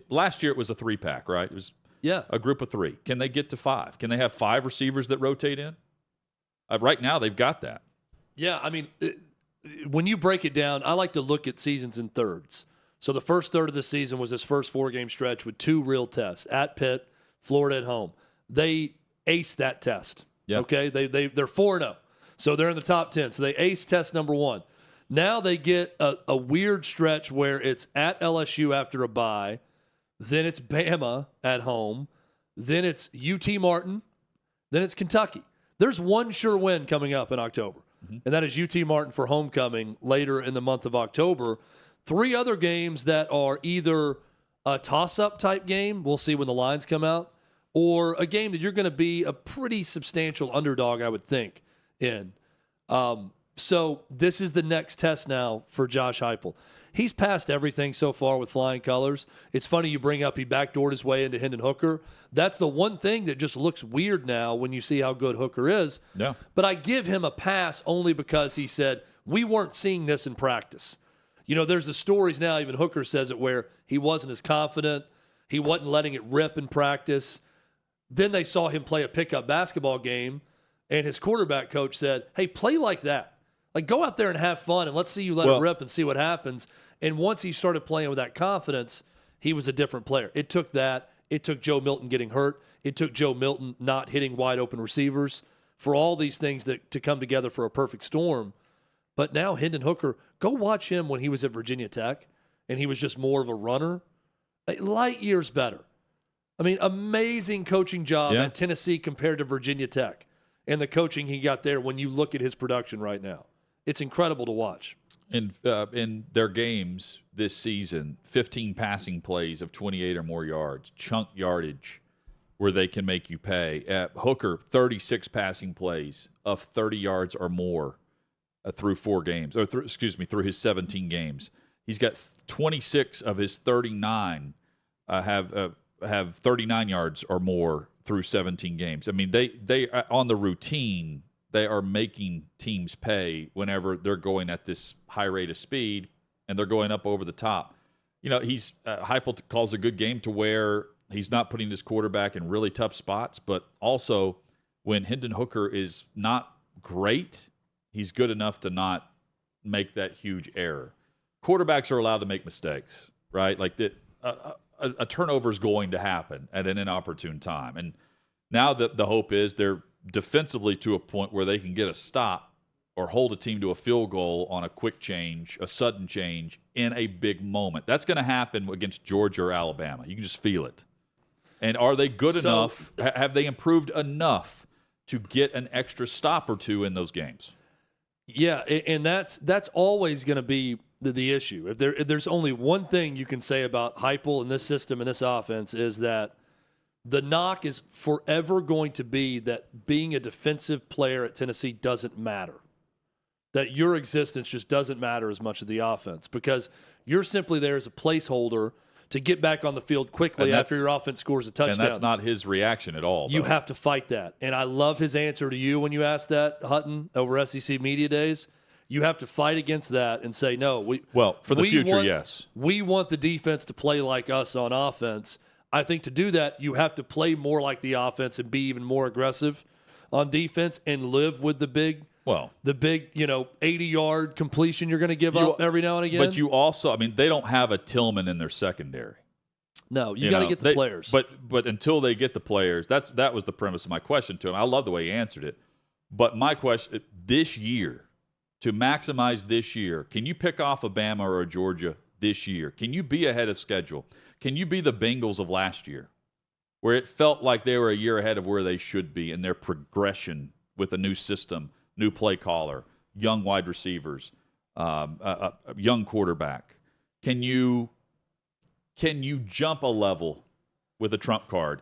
last year it was a 3-pack, right? It was a group of 3. Can they get to 5? Can they have 5 receivers that rotate in? Right now they've got that. Yeah, I mean, when you break it down, I like to look at seasons in thirds. So the first third of the season was this first 4-game stretch with 2 real tests, at Pitt, Florida at home. They aced that test. Yep. Okay, they're 4-0. So they're in the top 10. So they ace test number 1. Now they get a weird stretch where it's at LSU after a bye, then it's Bama at home, then it's UT Martin, then it's Kentucky. There's one sure win coming up in October, and that is UT Martin for homecoming later in the month of October. 3 other games that are either a toss-up type game, we'll see when the lines come out, or a game that you're going to be a pretty substantial underdog, I would think, in. So this is the next test now for Josh Heupel. He's passed everything so far with flying colors. It's funny you bring up he backdoored his way into Hendon Hooker. That's the one thing that just looks weird now when you see how good Hooker is. Yeah. But I give him a pass only because he said, we weren't seeing this in practice. You know, there's the stories now, even Hooker says it, where he wasn't as confident. He wasn't letting it rip in practice. Then they saw him play a pickup basketball game, and his quarterback coach said, hey, play like that. Like, go out there and have fun, and let's see you let it rip and see what happens. And once he started playing with that confidence, he was a different player. It took that. It took Joe Milton getting hurt. It took Joe Milton not hitting wide open receivers for all these things to come together for a perfect storm. But now Hendon Hooker, go watch him when he was at Virginia Tech, and he was just more of a runner. Light years better. I mean, amazing coaching job at Tennessee compared to Virginia Tech and the coaching he got there when you look at his production right now. It's incredible to watch. In their games this season, 15 passing plays of 28 or more yards, chunk yardage where they can make you pay. Hooker, 36 passing plays of 30 yards or more through 4 games, or through his 17 games. He's got 26 of his 39 have 39 yards or more through 17 games. I mean, they on the routine, they are making teams pay whenever they're going at this high rate of speed and they're going up over the top. You know, Heupel calls a good game to where he's not putting his quarterback in really tough spots, but also when Hendon Hooker is not great, he's good enough to not make that huge error. Quarterbacks are allowed to make mistakes, right? Like a turnover is going to happen at an inopportune time. And now the hope is they're defensively to a point where they can get a stop or hold a team to a field goal on a quick change, a sudden change in a big moment. That's going to happen against Georgia or Alabama. You can just feel it. And are they good enough? Have they improved enough to get an extra stop or 2 in those games? Yeah, and that's always going to be the issue. If there's only one thing you can say about Heupel and this system and this offense is that the knock is forever going to be that being a defensive player at Tennessee doesn't matter. That your existence just doesn't matter as much as the offense because you're simply there as a placeholder to get back on the field quickly after your offense scores a touchdown. And that's not his reaction at all. You have to fight that. And I love his answer to you when you asked that, Hutton, over SEC Media Days. You have to fight against that and say, no. For the future, yes. We want the defense to play like us on offense. I think to do that, you have to play more like the offense and be even more aggressive on defense and live with the big, 80-yard completion you're going to give up every now and again. But you also, they don't have a Tillman in their secondary. No, you got to get the players. But until they get the players, that was the premise of my question to him. I love the way he answered it. But my question, this year, to maximize this year, can you pick off a Bama or a Georgia this year? Can you be ahead of schedule? Can you be the Bengals of last year, where it felt like they were a year ahead of where they should be in their progression with a new system, new play caller, young wide receivers, a young quarterback. Can you jump a level with a trump card?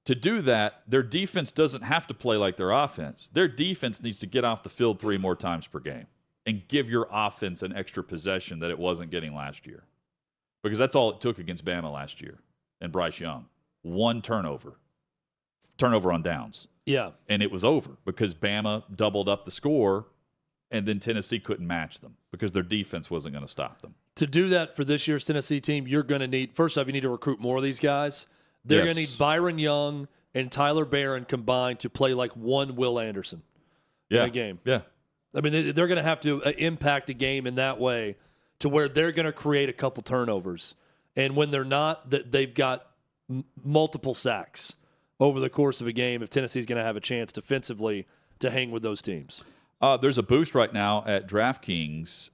To do that, their defense doesn't have to play like their offense. Their defense needs to get off the field 3 more times per game and give your offense an extra possession that it wasn't getting last year. Because that's all it took against Bama last year and Bryce Young. 1 turnover on downs. Yeah. And it was over because Bama doubled up the score, and then Tennessee couldn't match them because their defense wasn't going to stop them. To do that for this year's Tennessee team, you're going to need, first off, you need to recruit more of these guys. They're going to need Byron Young and Tyler Barron combined to play like one Will Anderson in a game. Yeah. I mean, they're going to have to impact a game in that way to where they're going to create a couple turnovers. And when they're not, they've got multiple sacks over the course of a game if Tennessee's going to have a chance defensively to hang with those teams. There's a boost right now at DraftKings.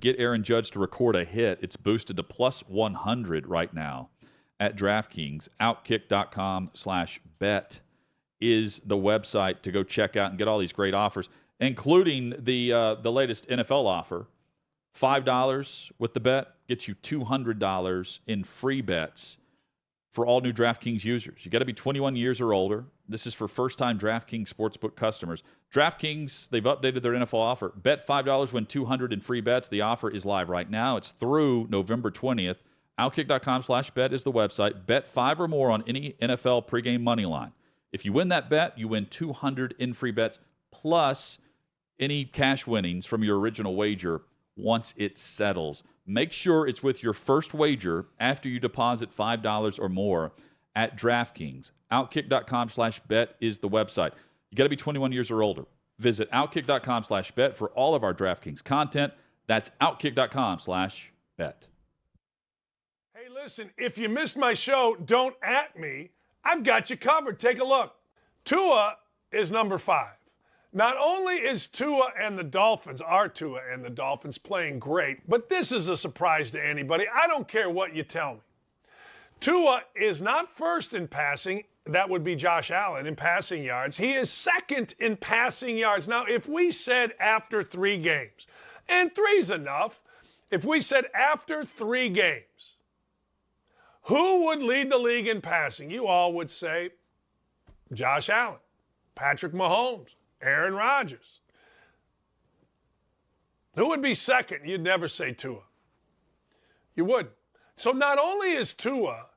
Get Aaron Judge to record a hit. It's boosted to plus 100 right now at DraftKings. OutKick.com/bet is the website to go check out and get all these great offers, including the latest NFL offer. $5 with the bet gets you $200 in free bets for all new DraftKings users. You got to be 21 years or older. This is for first-time DraftKings Sportsbook customers. DraftKings, they've updated their NFL offer. Bet $5, win $200 in free bets. The offer is live right now. It's through November 20th. OutKick.com/bet is the website. Bet 5 or more on any NFL pregame money line. If you win that bet, you win $200 in free bets plus any cash winnings from your original wager once it settles. Make sure it's with your first wager after you deposit $5 or more at DraftKings. OutKick.com/bet is the website. You got to be 21 years or older. Visit OutKick.com/bet for all of our DraftKings content. That's OutKick.com/bet. Hey, listen, if you missed my show, don't at me. I've got you covered. Take a look. Tua is number 5. Not only is Tua and the Dolphins, playing great, but this is a surprise to anybody. I don't care what you tell me. Tua is not first in passing. That would be Josh Allen in passing yards. He is second in passing yards. Now, if we said after 3 games, and 3's enough, if we said after 3 games, who would lead the league in passing? You all would say Josh Allen, Patrick Mahomes, Aaron Rodgers. Who would be second? You'd never say Tua. You would. So not only is Tua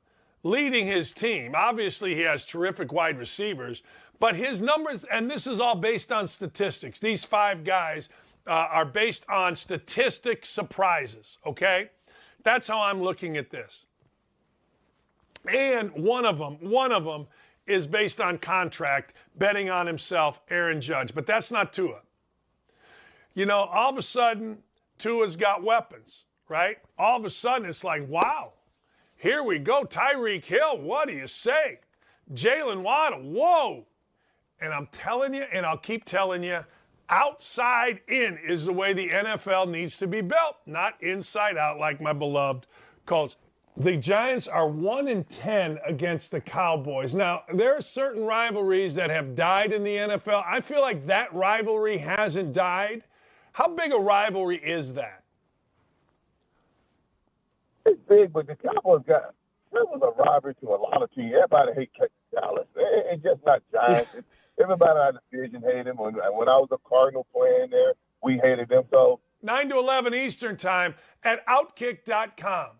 leading his team, obviously he has terrific wide receivers, but his numbers, and this is all based on statistics. These 5 guys are based on statistic surprises, okay? That's how I'm looking at this. And one of them is based on contract, betting on himself, Aaron Judge. But that's not Tua. You know, all of a sudden, Tua's got weapons, right? All of a sudden, it's like, wow, here we go. Tyreek Hill, what do you say? Jalen Waddle, whoa. And I'm telling you, and I'll keep telling you, outside in is the way the NFL needs to be built, not inside out like my beloved Colts. The Giants are 1-10 against the Cowboys. Now, there are certain rivalries that have died in the NFL. I feel like that rivalry hasn't died. How big a rivalry is that? It's big, but the Cowboys that was a rivalry to a lot of teams. Everybody hates Dallas. It's just not Giants. Everybody in our division hated them. When I was a Cardinal playing there, we hated them. So 9 to 11 Eastern time at OutKick.com.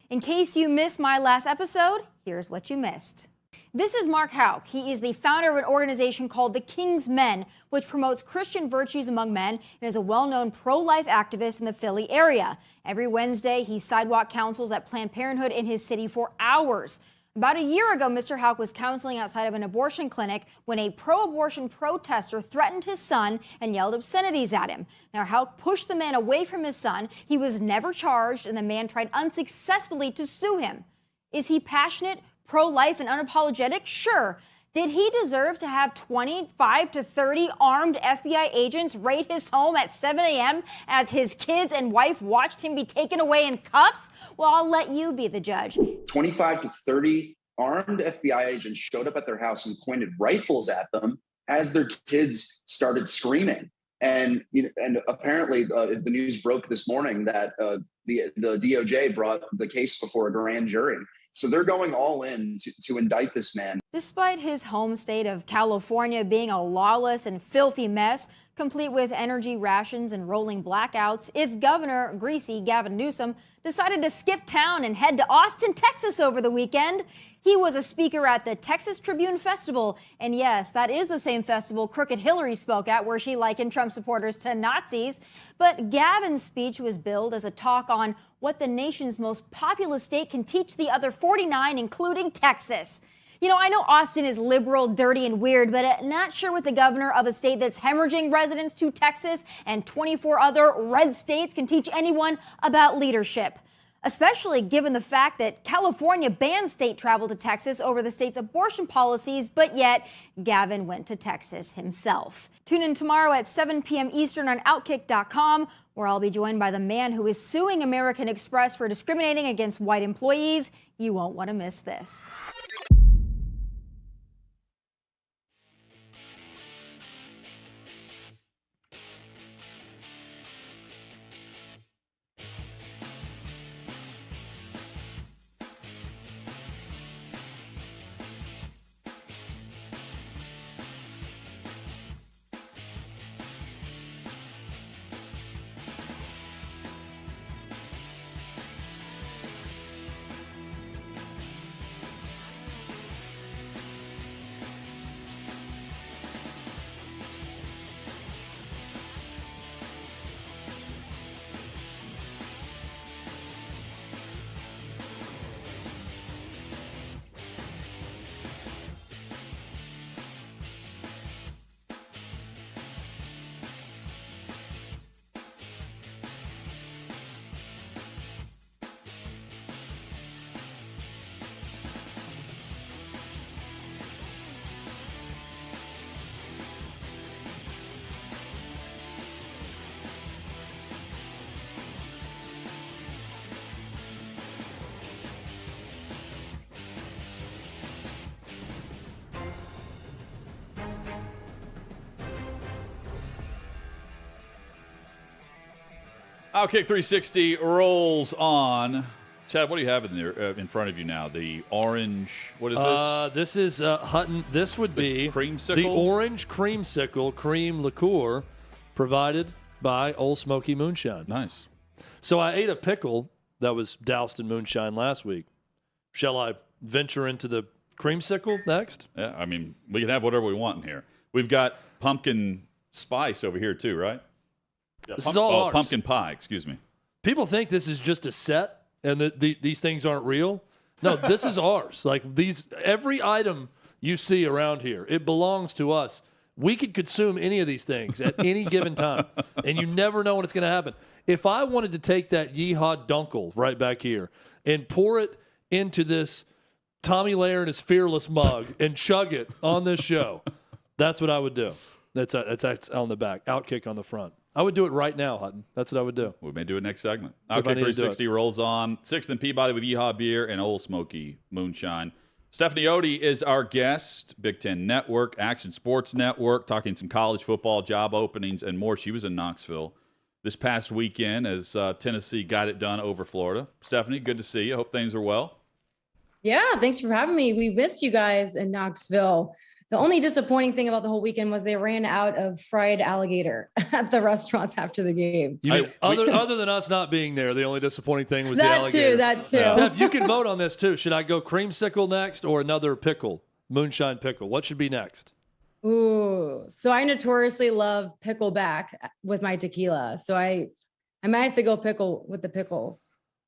In case you missed my last episode, here's what you missed. This is Mark Houck. He is the founder of an organization called the King's Men, which promotes Christian virtues among men and is a well-known pro-life activist in the Philly area. Every Wednesday, he sidewalk counsels at Planned Parenthood in his city for hours. About a year ago, Mr. Houck was counseling outside of an abortion clinic when a pro-abortion protester threatened his son and yelled obscenities at him. Now, Houck pushed the man away from his son. He was never charged, and the man tried unsuccessfully to sue him. Is he passionate, pro-life, and unapologetic? Sure. Did he deserve to have 25 to 30 armed FBI agents raid his home at 7 a.m. as his kids and wife watched him be taken away in cuffs? Well, I'll let you be the judge. 25 to 30 armed FBI agents showed up at their house and pointed rifles at them as their kids started screaming. And apparently the news broke this morning that the DOJ brought the case before a grand jury. So they're going all in to indict this man. Despite his home state of California being a lawless and filthy mess, complete with energy rations and rolling blackouts, its governor, greasy Gavin Newsom, decided to skip town and head to Austin, Texas over the weekend. He was a speaker at the Texas Tribune Festival. And yes, that is the same festival Crooked Hillary spoke at, where she likened Trump supporters to Nazis. But Gavin's speech was billed as a talk on what the nation's most populous state can teach the other 49, including Texas. You know, I know Austin is liberal, dirty, and weird, but not sure what the governor of a state that's hemorrhaging residents to Texas and 24 other red states can teach anyone about leadership. Especially given the fact that California banned state travel to Texas over the state's abortion policies, but yet Gavin went to Texas himself. Tune in tomorrow at 7 p.m. Eastern on OutKick.com, where I'll be joined by the man who is suing American Express for discriminating against white employees. You won't want to miss this. OutKick 360 rolls on. Chad, what do you have in there in front of you now? The orange, what is this? This is Hutton. This would be creamsicle? The orange creamsicle cream liqueur provided by Old Smoky Moonshine. Nice. So I ate a pickle that was doused in moonshine last week. Shall I venture into the creamsicle next? Yeah, I mean, we can have whatever we want in here. We've got pumpkin spice over here too, right? This is all ours. Pumpkin pie, excuse me. People think this is just a set and that these things aren't real. No, this is ours. Like every item you see around here, it belongs to us. We could consume any of these things at any given time, and you never know when it's going to happen. If I wanted to take that Yeehaw Dunkel right back here and pour it into this Tommy Lahren is Fearless mug and chug it on this show, that's what I would do. That's on the back, OutKick on the front. I would do it right now, Hutton. That's what I would do. We may do it next segment. OutKick 360 rolls on. 6th and Peabody with Yeehaw Beer and Old Smoky Moonshine. Stephanie Otey is our guest. Big Ten Network, Action Sports Network, talking some college football, job openings, and more. She was in Knoxville this past weekend as Tennessee got it done over Florida. Stephanie, good to see you. Hope things are well. Yeah, thanks for having me. We missed you guys in Knoxville. The only disappointing thing about the whole weekend was they ran out of fried alligator at the restaurants after the game. You mean, other than us not being there, the only disappointing thing was the alligator. That too. Steph, you can vote on this too. Should I go creamsicle next or another pickle, moonshine pickle? What should be next? Ooh, so I notoriously love pickleback with my tequila. So I might have to go pickle with the pickles.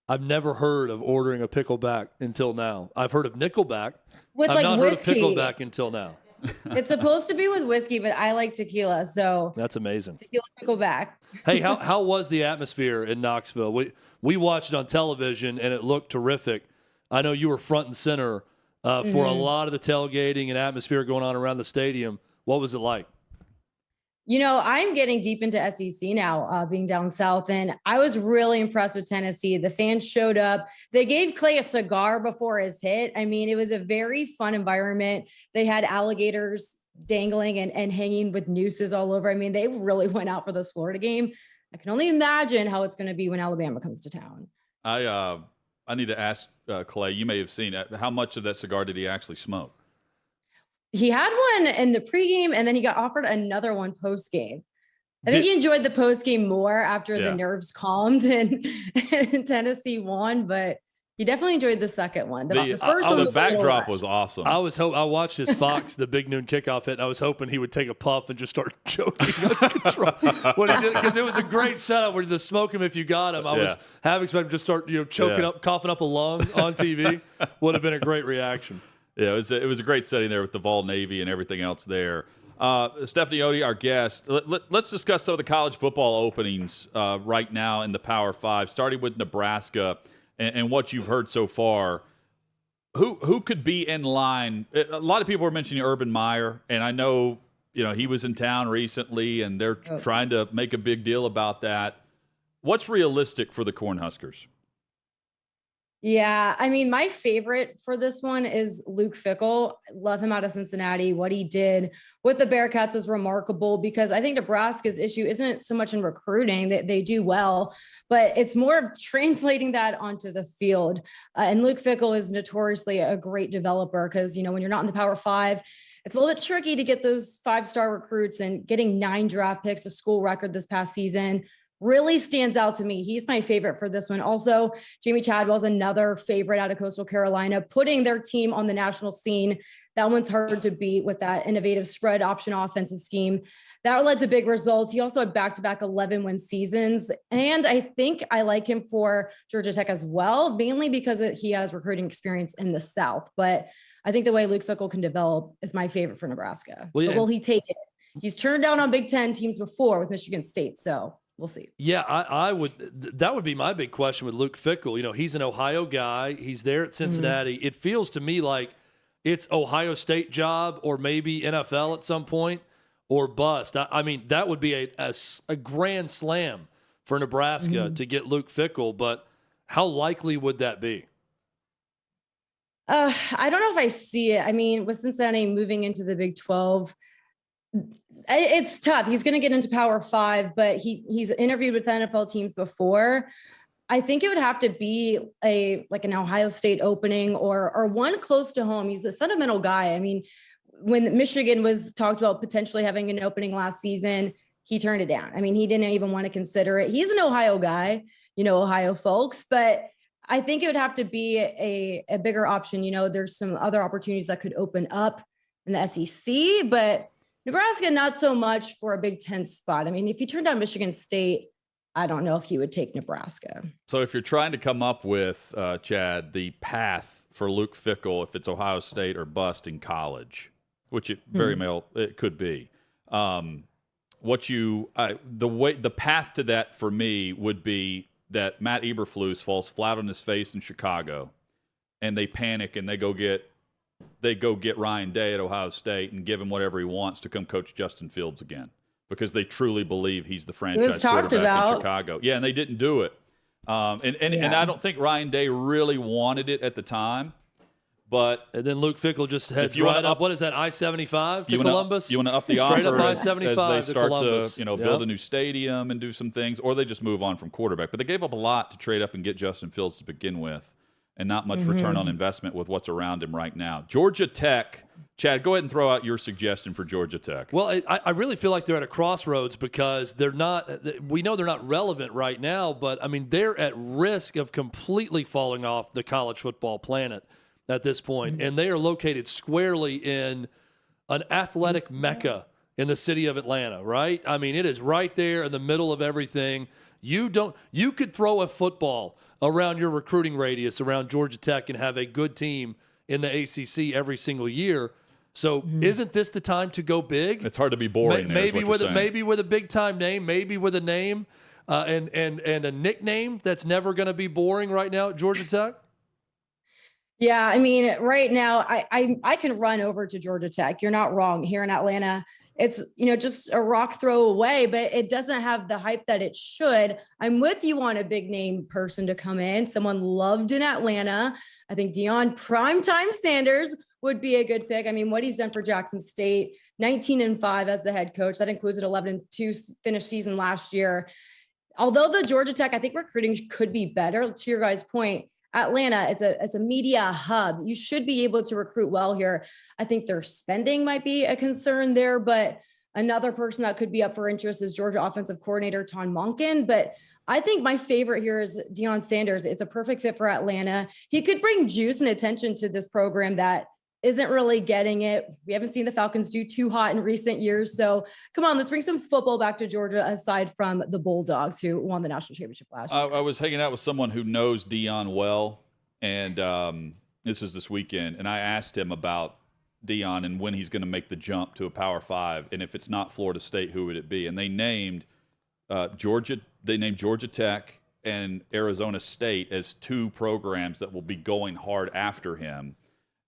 I've never heard of ordering a pickleback until now. I've heard of Nickelback. With I've not whiskey. heard of pickleback until now. It's supposed to be with whiskey, but I like tequila, so that's amazing. Tequila pickleback. Hey, how was the atmosphere in Knoxville? We watched it on television and it looked terrific. I know you were front and center for a lot of the tailgating and atmosphere going on around the stadium. What was it like? I'm getting deep into SEC now, being down south, and I was really impressed with Tennessee. The fans showed up. They gave Clay a cigar before his hit. I mean, it was a very fun environment. They had alligators dangling and hanging with nooses all over. I mean, they really went out for this Florida game. I can only imagine how it's going to be when Alabama comes to town. I need to ask Clay, you may have seen it, how much of that cigar did he actually smoke? He had one in the pregame, and then he got offered another one postgame. I think he enjoyed the postgame more after the nerves calmed and Tennessee won, but he definitely enjoyed the second one. The first one, the backdrop was awesome. I watched his Fox, the big noon kickoff hit, and I was hoping he would take a puff and just start choking uncontrolled. Because it was a great setup where the smoke him if you got him. I was half expecting him to start choking up, coughing up a lung on TV. Would have been a great reaction. Yeah, it was a great setting there with the Vol Navy and everything else there. Stephanie Otey, our guest. Let's discuss some of the college football openings right now in the Power Five, starting with Nebraska and what you've heard so far. Who could be in line? A lot of people were mentioning Urban Meyer, and I know he was in town recently, and they're trying to make a big deal about that. What's realistic for the Cornhuskers? Yeah, I mean, my favorite for this one is Luke Fickell. Love him out of Cincinnati. What he did with the Bearcats was remarkable because I think Nebraska's issue isn't so much in recruiting, that they do well, but it's more of translating that onto the field. And Luke Fickell is notoriously a great developer because, when you're not in the Power Five, it's a little bit tricky to get those 5-star recruits, and getting 9 draft picks, a school record this past season, really stands out to me. He's my favorite for this one. Also, Jamie Chadwell's another favorite out of Coastal Carolina, putting their team on the national scene. That one's hard to beat with that innovative spread option offensive scheme. That led to big results. He also had back-to-back 11-win seasons. And I think I like him for Georgia Tech as well, mainly because he has recruiting experience in the South. But I think the way Luke Fickell can develop is my favorite for Nebraska. But will he take it? He's turned down on Big Ten teams before with Michigan State, so we'll see. Yeah, I would. That would be my big question with Luke Fickell. He's an Ohio guy. He's there at Cincinnati. It feels to me like it's Ohio State job or maybe NFL at some point or bust. I mean, that would be a grand slam for Nebraska to get Luke Fickell, but how likely would that be? I don't know if I see it. I mean, with Cincinnati moving into the Big 12, it's tough. He's going to get into Power 5, but he's interviewed with NFL teams before. I think it would have to be an Ohio State opening or one close to home. He's a sentimental guy. I mean, when Michigan was talked about potentially having an opening last season, he turned it down. I mean, he didn't even want to consider it. He's an Ohio guy, Ohio folks, but I think it would have to be a bigger option. There's some other opportunities that could open up in the SEC, but Nebraska, not so much for a Big Ten spot. I mean, if you turn down Michigan State, I don't know if he would take Nebraska. So if you're trying to come up with, Chad, the path for Luke Fickell, if it's Ohio State or bust in college, which it it could be, the path to that for me would be that Matt Eberflus falls flat on his face in Chicago, and they panic and they go get Ryan Day at Ohio State and give him whatever he wants to come coach Justin Fields again, because they truly believe he's the franchise quarterback in Chicago. Yeah, and they didn't do it. And I don't think Ryan Day really wanted it at the time. And then Luke Fickell just heads right up. What is that, I-75 to Columbus? You want to up the Straight offer up I-75 as they start to build a new stadium and do some things, or they just move on from quarterback. But they gave up a lot to trade up and get Justin Fields to begin with, and not much return on investment with what's around him right now. Georgia Tech. Chad, go ahead and throw out your suggestion for Georgia Tech. Well, I really feel like they're at a crossroads because we know they're not relevant right now, but I mean, they're at risk of completely falling off the college football planet at this point. And they are located squarely in an athletic mecca in the city of Atlanta, right? I mean, it is right there in the middle of everything. You could throw a football around your recruiting radius around Georgia Tech and have a good team in the ACC every single year. So isn't this the time to go big? It's hard to be boring. Maybe with a big time name, maybe with a name and a nickname that's never going to be boring right now at Georgia Tech. Yeah, I mean, right now I can run over to Georgia Tech. You're not wrong. Here in Atlanta, it's, just a rock throw away, but it doesn't have the hype that it should. I'm with you on a big name person to come in, someone loved in Atlanta. I think Deion Primetime Sanders would be a good pick. I mean, what he's done for Jackson State, 19-5 as the head coach. That includes an 11-2 finish season last year. Although the Georgia Tech, I think recruiting could be better. To your guys' point, Atlanta, it's a media hub. You should be able to recruit well here. I think their spending might be a concern there, but another person that could be up for interest is Georgia offensive coordinator Ton Monken. But I think my favorite here is Deion Sanders. It's a perfect fit for Atlanta. He could bring juice and attention to this program that isn't really getting it. We haven't seen the Falcons do too hot in recent years. So come on, let's bring some football back to Georgia aside from the Bulldogs who won the national championship last year. I was hanging out with someone who knows Deion well, and this weekend, and I asked him about Deion and when he's going to make the jump to a Power 5, and if it's not Florida State, who would it be? And they named Georgia. They named Georgia Tech and Arizona State as two programs that will be going hard after him.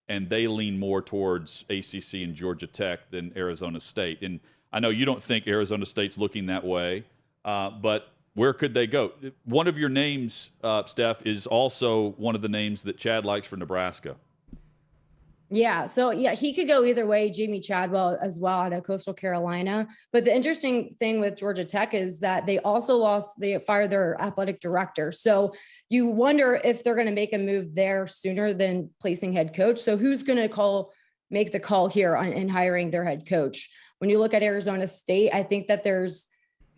And they lean more towards ACC and Georgia Tech than Arizona State. And I know you don't think Arizona State's looking that way, but where could they go? One of your names, Steph, is also one of the names that Chad likes for Nebraska. Yeah. So yeah, he could go either way. Jamie Chadwell as well out of Coastal Carolina. But the interesting thing with Georgia Tech is that they fired their athletic director. So you wonder if they're going to make a move there sooner than placing head coach. So who's going to make the call here in hiring their head coach? When you look at Arizona State, I think that there's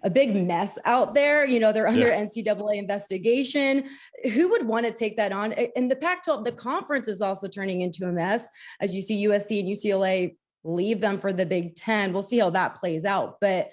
a big mess out there. They're under NCAA investigation. Who would want to take that on? And the Pac-12, the conference is also turning into a mess as you see USC and UCLA leave them for the Big Ten. We'll see how that plays out, but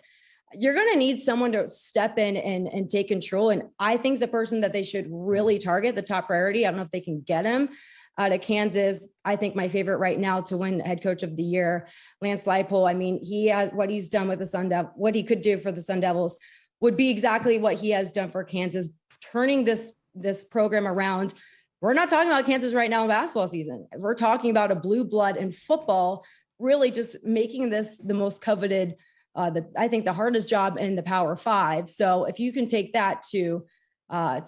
you're going to need someone to step in and take control. And I think the person that they should really target, the top priority, I don't know if they can get him out of Kansas. I think my favorite right now to win head coach of the year, Lance Leipold. I mean, he has what he's done with the Sun Devils, what he could do for the Sun Devils would be exactly what he has done for Kansas, turning this program around. We're not talking about Kansas right now in basketball season. We're talking about a blue blood in football, really just making this the most coveted, I think the hardest job in the Power 5. So if you can take that to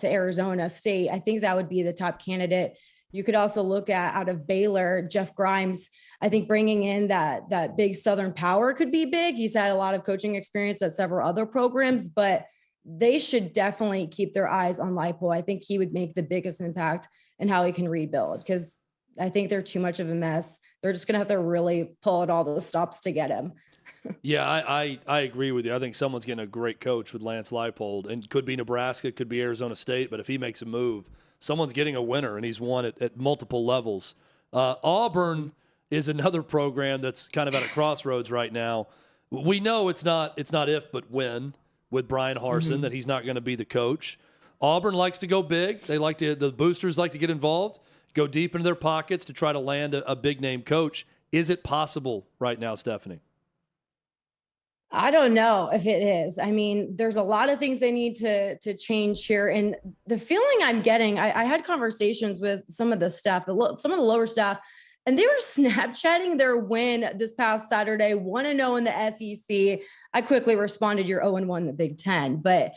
Arizona State, I think that would be the top candidate. You could also look at out of Baylor, Jeff Grimes. I think bringing in that big Southern power could be big. He's had a lot of coaching experience at several other programs, but they should definitely keep their eyes on Leipold. I think he would make the biggest impact in how he can rebuild, because I think they're too much of a mess. They're just going to have to really pull out all the stops to get him. Yeah, I agree with you. I think someone's getting a great coach with Lance Leipold, and could be Nebraska, could be Arizona State, but if he makes a move, someone's getting a winner, and he's won at multiple levels. Auburn is another program that's kind of at a crossroads right now. We know it's not if, but when, with Brian Harsin, that he's not going to be the coach. Auburn likes to go big. The boosters like to get involved, go deep into their pockets to try to land a big name coach. Is it possible right now, Stephanie? I don't know if it is. I mean, there's a lot of things they need to change here. And the feeling I'm getting, I had conversations with some of the staff, some of the lower staff, and they were Snapchatting their win this past Saturday, 1-0 in the SEC. I quickly responded, you're 0-1 in the Big Ten. But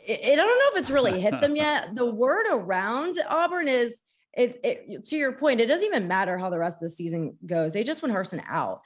I don't know if it's really hit them yet. The word around Auburn is, to your point, it doesn't even matter how the rest of the season goes. They just want Harsin out.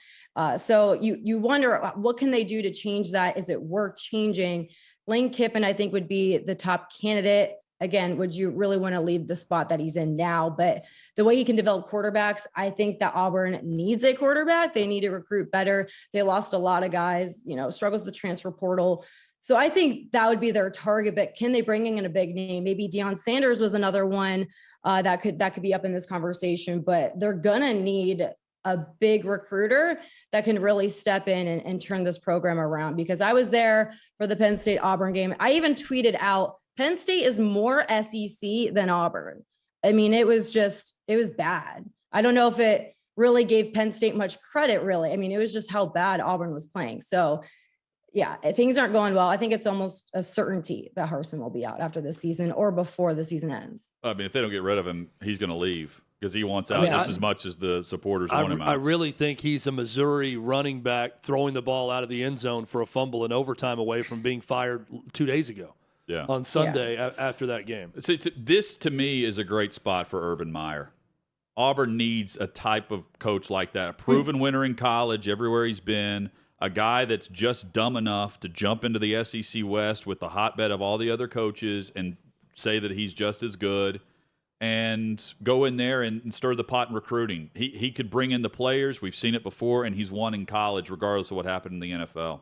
So you wonder, what can they do to change that? Is it worth changing? Lane Kiffin, I think, would be the top candidate. Again, would you really want to leave the spot that he's in now? But the way he can develop quarterbacks, I think that Auburn needs a quarterback. They need to recruit better. They lost a lot of guys, struggles with the transfer portal. So I think that would be their target. But can they bring in a big name? Maybe Deion Sanders was another one that could be up in this conversation. But they're gonna need a big recruiter that can really step in and turn this program around. Because I was there for the Penn State Auburn game. I even tweeted out, Penn State is more SEC than Auburn. I mean, it was bad. I don't know if it really gave Penn State much credit, really. I mean, it was just how bad Auburn was playing. So yeah, things aren't going well. I think it's almost a certainty that Harsin will be out after this season or before the season ends. I mean, if they don't get rid of him, he's going to leave. because he wants out just as much as the supporters want him out. I really think he's a Missouri running back throwing the ball out of the end zone for a fumble in overtime away from being fired 2 days ago. Yeah. On Sunday after that game. This, to me, is a great spot for Urban Meyer. Auburn needs a type of coach like that, a proven winner in college everywhere he's been, a guy that's just dumb enough to jump into the SEC West with the hotbed of all the other coaches and say that he's just as good and go in there and stir the pot in recruiting. He could bring in the players. We've seen it before, and he's won in college regardless of what happened in the NFL.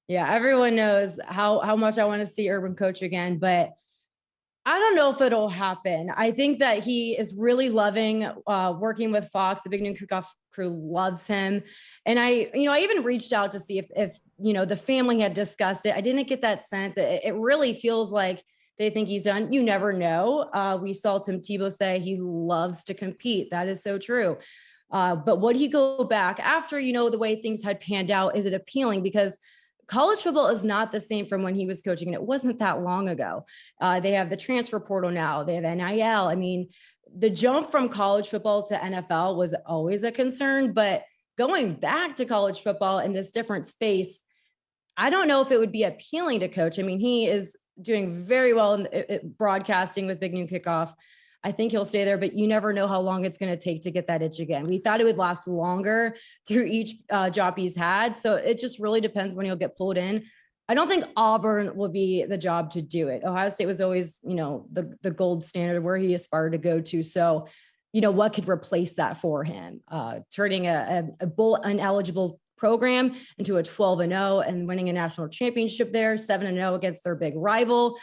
Yeah, everyone knows how much I want to see Urban coach again, but I don't know if it'll happen. I think that he is really loving working with Fox. The Big Noon Kickoff crew loves him. And I even reached out to see if the family had discussed it. I didn't get that sense. It really feels like they think he's done. You never know. We saw Tim Tebow say he loves to compete. That is so true. But would he go back after, the way things had panned out? Is it appealing? Because college football is not the same from when he was coaching, and it wasn't that long ago. They have the transfer portal now. They have NIL. I mean, the jump from college football to NFL was always a concern, but going back to college football in this different space, I don't know if it would be appealing to coach. I mean, he is doing very well in broadcasting with Big Noon Kickoff. I think he'll stay there, but you never know how long it's going to take to get that itch again. We thought it would last longer through each job he's had. So it just really depends when he'll get pulled in. I don't think Auburn will be the job to do it. Ohio State was always, the gold standard where he aspired to go to. So, what could replace that for him? Turning a bowl ineligible program into a 12-0 and winning a national championship there, 7-0 against their big rival.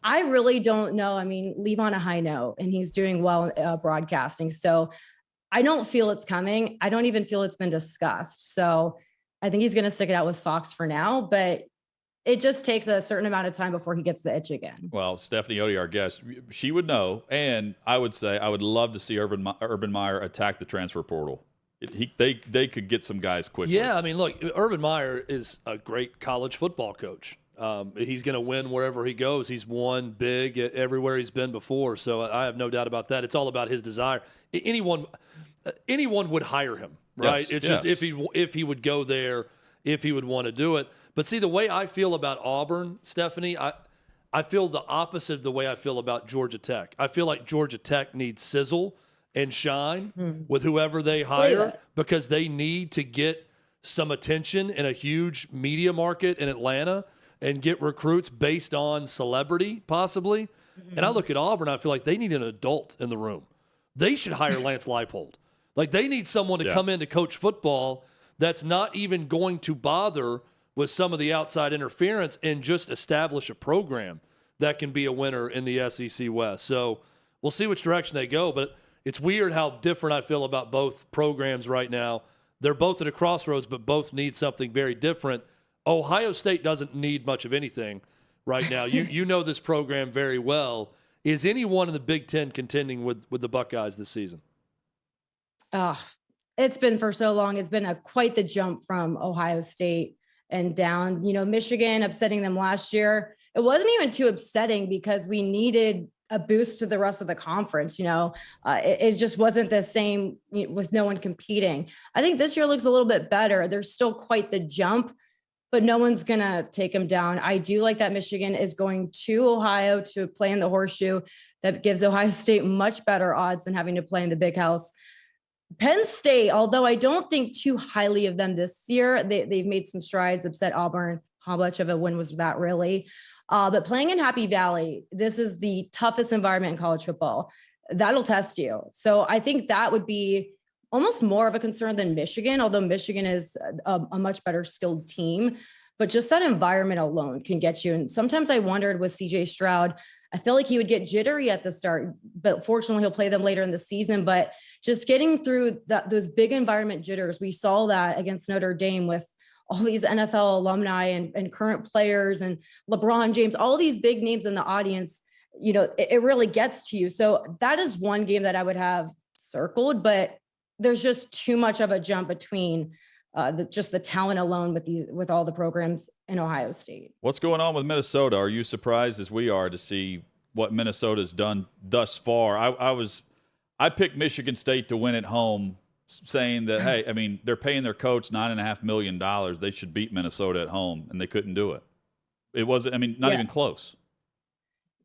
I really don't know. I mean, leave on a high note, and he's doing well broadcasting. So I don't feel it's coming. I don't even feel it's been discussed. So I think he's going to stick it out with Fox for now, but it just takes a certain amount of time before he gets the itch again. Well, Stephanie Otey, our guest, she would know. And I would say I would love to see Urban Meyer attack the transfer portal. They could get some guys quickly. Yeah, I mean, look, Urban Meyer is a great college football coach. He's going to win wherever he goes. He's won big everywhere he's been before. So I have no doubt about that. It's all about his desire. Anyone would hire him, right? Yes, it's just if he would go there, if he would want to do it. But see, the way I feel about Auburn, Stephanie, I feel the opposite of the way I feel about Georgia Tech. I feel like Georgia Tech needs sizzle and shine with whoever they hire because they need to get some attention in a huge media market in Atlanta and get recruits based on celebrity, possibly. And I look at Auburn, I feel like they need an adult in the room. They should hire Lance Leipold. Like, they need someone to come in to coach football that's not even going to bother with some of the outside interference and just establish a program that can be a winner in the SEC West. So we'll see which direction they go, but it's weird how different I feel about both programs right now. They're both at a crossroads, but both need something very different. Ohio State doesn't need much of anything right now. You know this program very well. Is anyone in the Big Ten contending with the Buckeyes this season? It's been for so long. It's been quite the jump from Ohio State and down. Michigan upsetting them last year. It wasn't even too upsetting because we needed a boost to the rest of the conference. It just wasn't the same with no one competing. I think this year looks a little bit better. There's still quite the jump, but no one's going to take them down. I do like that Michigan is going to Ohio to play in the Horseshoe. That gives Ohio State much better odds than having to play in the Big House. Penn State, although I don't think too highly of them this year, they've made some strides, upset Auburn. How much of a win was that really? But playing in Happy Valley, this is the toughest environment in college football. That'll test you. So I think that would be almost more of a concern than Michigan, although Michigan is a much better skilled team. But just that environment alone can get you. And sometimes I wondered with CJ Stroud, I feel like he would get jittery at the start, but fortunately he'll play them later in the season. But just getting through those big environment jitters, we saw that against Notre Dame with all these NFL alumni and current players and LeBron James, all these big names in the audience, it really gets to you. So that is one game that I would have circled, but there's just too much of a jump between just the talent alone with all the programs in Ohio State. What's going on with Minnesota? Are you surprised as we are to see what Minnesota's done thus far? I picked Michigan State to win at home, saying that, hey, I mean, they're paying their coach $9.5 million. They should beat Minnesota at home, and they couldn't do it. It wasn't, I mean, not even close.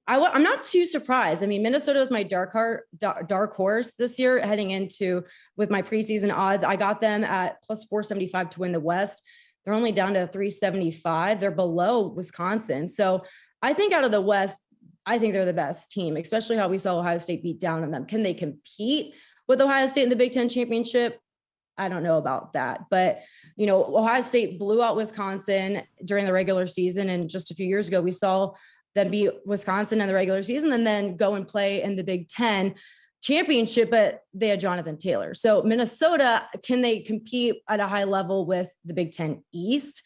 I'm not too surprised. I mean, Minnesota is my dark horse this year heading into with my preseason odds. I got them at plus 475 to win the West. They're only down to 375. They're below Wisconsin. So I think out of the West, I think they're the best team, especially how we saw Ohio State beat down on them. Can they compete with Ohio State in the Big Ten championship? I don't know about that. But, you know, Ohio State blew out Wisconsin during the regular season. And just a few years ago, we saw them beat Wisconsin in the regular season and then go and play in the Big Ten championship, but they had Jonathan Taylor. So Minnesota, can they compete at a high level with the Big Ten East?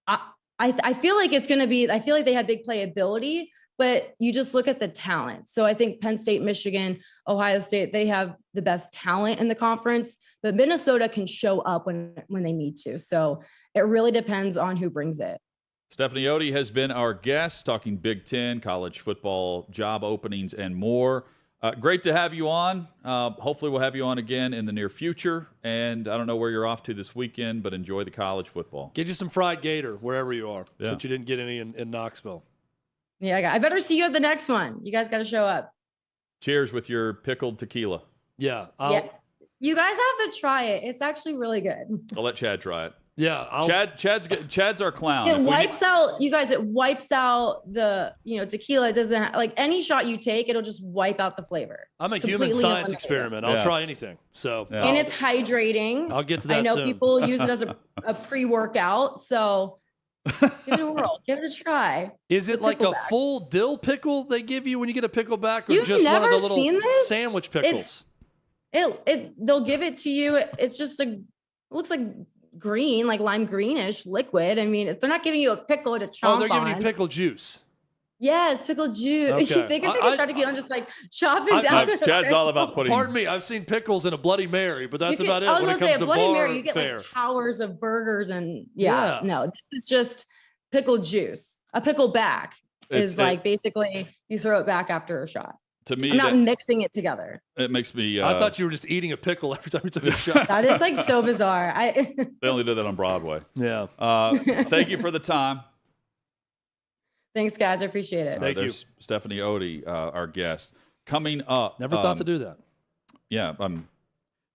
I feel like it's going to be, I feel like they have big playability, but you just look at the talent. So I think Penn State, Michigan, Ohio State, they have the best talent in the conference, but Minnesota can show up when they need to. So it really depends on who brings it. Stephanie Otey has been our guest, talking Big Ten, college football, job openings, and more. Great to have you on. Hopefully we'll have you on again in the near future. And I don't know where you're off to this weekend, but enjoy the college football. Get you some fried gator wherever you are, Yeah. since you didn't get any in Knoxville. Yeah, I better see you at the next one. You guys got to show up. Cheers with your pickled tequila. Yeah. Yeah, you guys have to try it. It's actually really good. I'll let Chad try it. Yeah. Chad's our clown. It wipes out, you guys, it wipes out the, tequila. It doesn't like any shot you take, it'll just wipe out the flavor. I'm a human Completely science eliminate it. experiment. I'll try anything. So, And it's hydrating. I'll get to that I know soon. people use it as a pre-workout. So give it a whirl. Give it a try. Is it like a pickleback. full dill pickle they give you when you get a pickleback, or You've just one of never the little seen this? sandwich pickles? They'll give it to you. It's just it looks like green, like lime greenish liquid. I mean, they're not giving you a pickle to chomp on. Oh, they're giving you pickle juice. Yes, pickle juice. Okay. They can take a shot tequila and just like chop it down. Chad's all about putting. Pardon me, I've seen pickles in a Bloody Mary, but that's about it I was when it gonna comes say to a Bloody bar Mary. You get fare. like towers of burgers and Yeah. no, this is just pickle juice. A pickle back is like basically you throw it back after a shot. To me, I'm not mixing it together. it makes me. I thought you were just eating a pickle every time you took a shot. That is like so bizarre. They only did that on Broadway. Yeah. Thank you for the time. Thanks, guys. I appreciate it. Thank you. There's Stephanie Otey, our guest. Coming up. Never thought to do that. Yeah.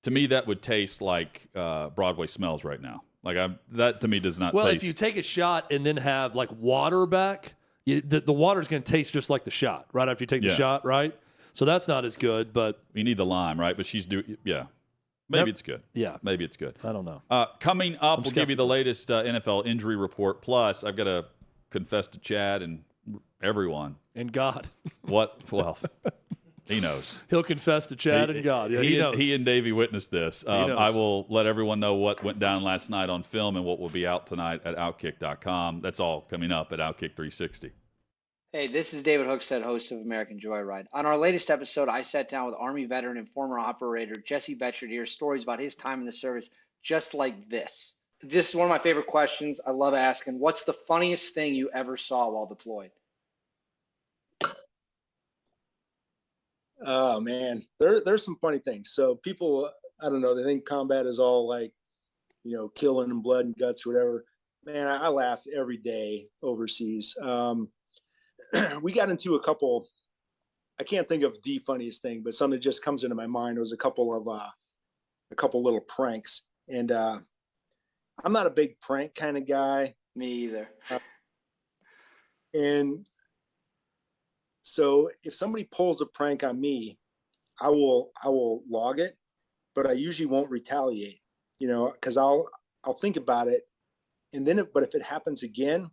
To me, that would taste like Broadway smells right now. Like that to me does not Well, taste. if you take a shot and then have like water back, the water's going to taste just like the shot right after you take the shot, right? So that's not as good, but you need the lime, right? But maybe it's good. Yeah, maybe it's good. I don't know. Coming up, we'll give you the latest NFL injury report. Plus, I've got to confess to Chad and everyone and God. What? Well, he knows. He'll confess to Chad and God. Yeah, he knows. He and Davey witnessed this. I will let everyone know what went down last night on film and what will be out tonight at OutKick.com. That's all coming up at OutKick 360. Hey, this is David Hookstead, host of American Joyride. On our latest episode, I sat down with Army veteran and former operator Jesse Betcher to hear stories about his time in the service just like this. This is one of my favorite questions. I love asking, what's the funniest thing you ever saw while deployed? Oh, man. There's some funny things. So people, I don't know, they think combat is all like, killing and blood and guts, whatever. Man, I laughed every day overseas. We got into a couple, I can't think of the funniest thing, but something that just comes into my mind. It was a couple little pranks. And I'm not a big prank kind of guy. Me either. And so if somebody pulls a prank on me, I will log it, but I usually won't retaliate, because I'll think about it. And then but if it happens again,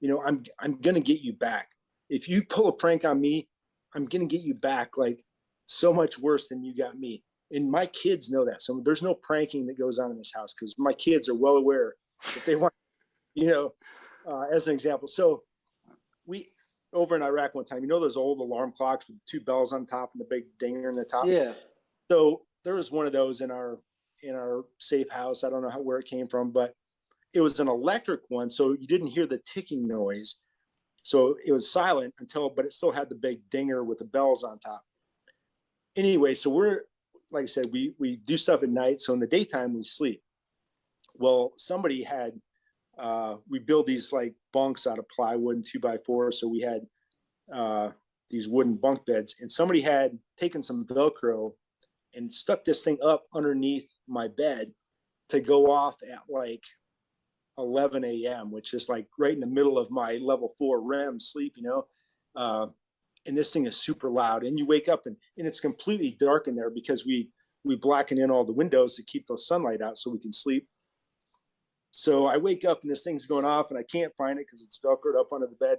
I'm going to get you back. If you pull a prank on me, I'm going to get you back like so much worse than you got me. And my kids know that. So there's no pranking that goes on in this house because my kids are well aware that they want, as an example. So we, over in Iraq one time, those old alarm clocks with two bells on top and the big dinger in the top? Yeah. So there was one of those in our safe house. I don't know where it came from, but it was an electric one. So you didn't hear the ticking noise. So it was silent but it still had the big dinger with the bells on top. anyway, so we're, like I said, we do stuff at night. So in the daytime we sleep. Well, somebody had, we build these like bunks out of plywood and 2x4. So we had these wooden bunk beds, and somebody had taken some Velcro and stuck this thing up underneath my bed to go off at like 11 a.m., which is like right in the middle of my level 4 REM sleep, and this thing is super loud, and you wake up and it's completely dark in there because we blacken in all the windows to keep the sunlight out so we can sleep. So I wake up and this thing's going off and I can't find it because it's Velcroed up under the bed.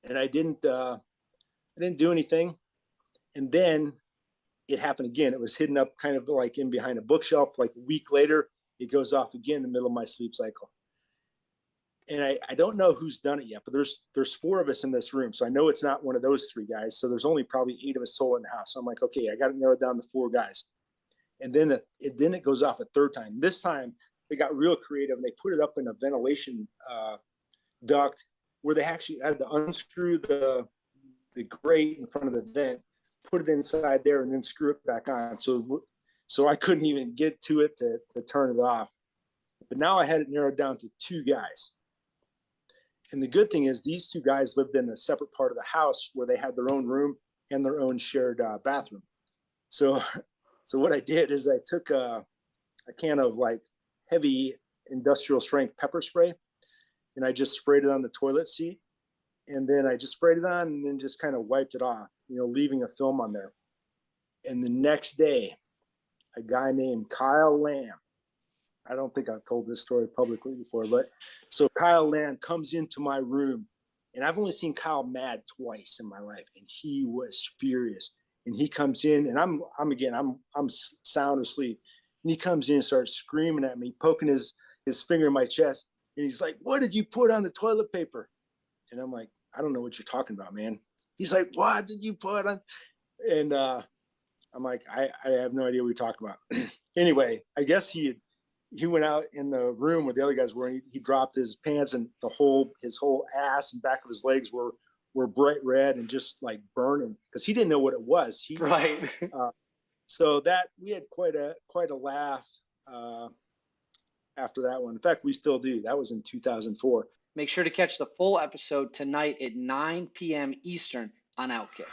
And I didn't do anything. And then it happened again. It was hidden up kind of like in behind a bookshelf. Like a week later, it goes off again in the middle of my sleep cycle. And I don't know who's done it yet, but there's 4 of us in this room. So I know it's not one of those 3 guys. So there's only probably 8 of us total in the house. So I'm like, okay, I got to narrow it down to 4 guys. And then it goes off a 3rd time. This time they got real creative and they put it up in a ventilation duct where they actually had to unscrew the grate in front of the vent, put it inside there, and then screw it back on. So I couldn't even get to it to turn it off. But now I had it narrowed down to 2 guys. And the good thing is these 2 guys lived in a separate part of the house where they had their own room and their own shared bathroom. So what I did is I took a can of like heavy industrial strength pepper spray, and I just sprayed it on the toilet seat. And then I just sprayed it on and then just kind of wiped it off, leaving a film on there. And the next day, a guy named Kyle Lamb, I don't think I've told this story publicly before, but so Kyle Lamb comes into my room, and I've only seen Kyle mad twice in my life, and he was furious. And he comes in, and I'm sound asleep, and he comes in and starts screaming at me, poking his finger in my chest, and he's like, "What did you put on the toilet paper?" And I'm like, "I don't know what you're talking about, man." He's like, "What did you put on?" And I'm like, I have no idea what you're talking about. Anyway, I guess he went out in the room where the other guys were, and he dropped his pants, and his whole ass and back of his legs were bright red and just like burning because he didn't know what it was. Right. So that we had quite a laugh after that one. In fact, we still do. That was in 2004. Make sure to catch the full episode tonight at 9 p.m. Eastern on OutKick.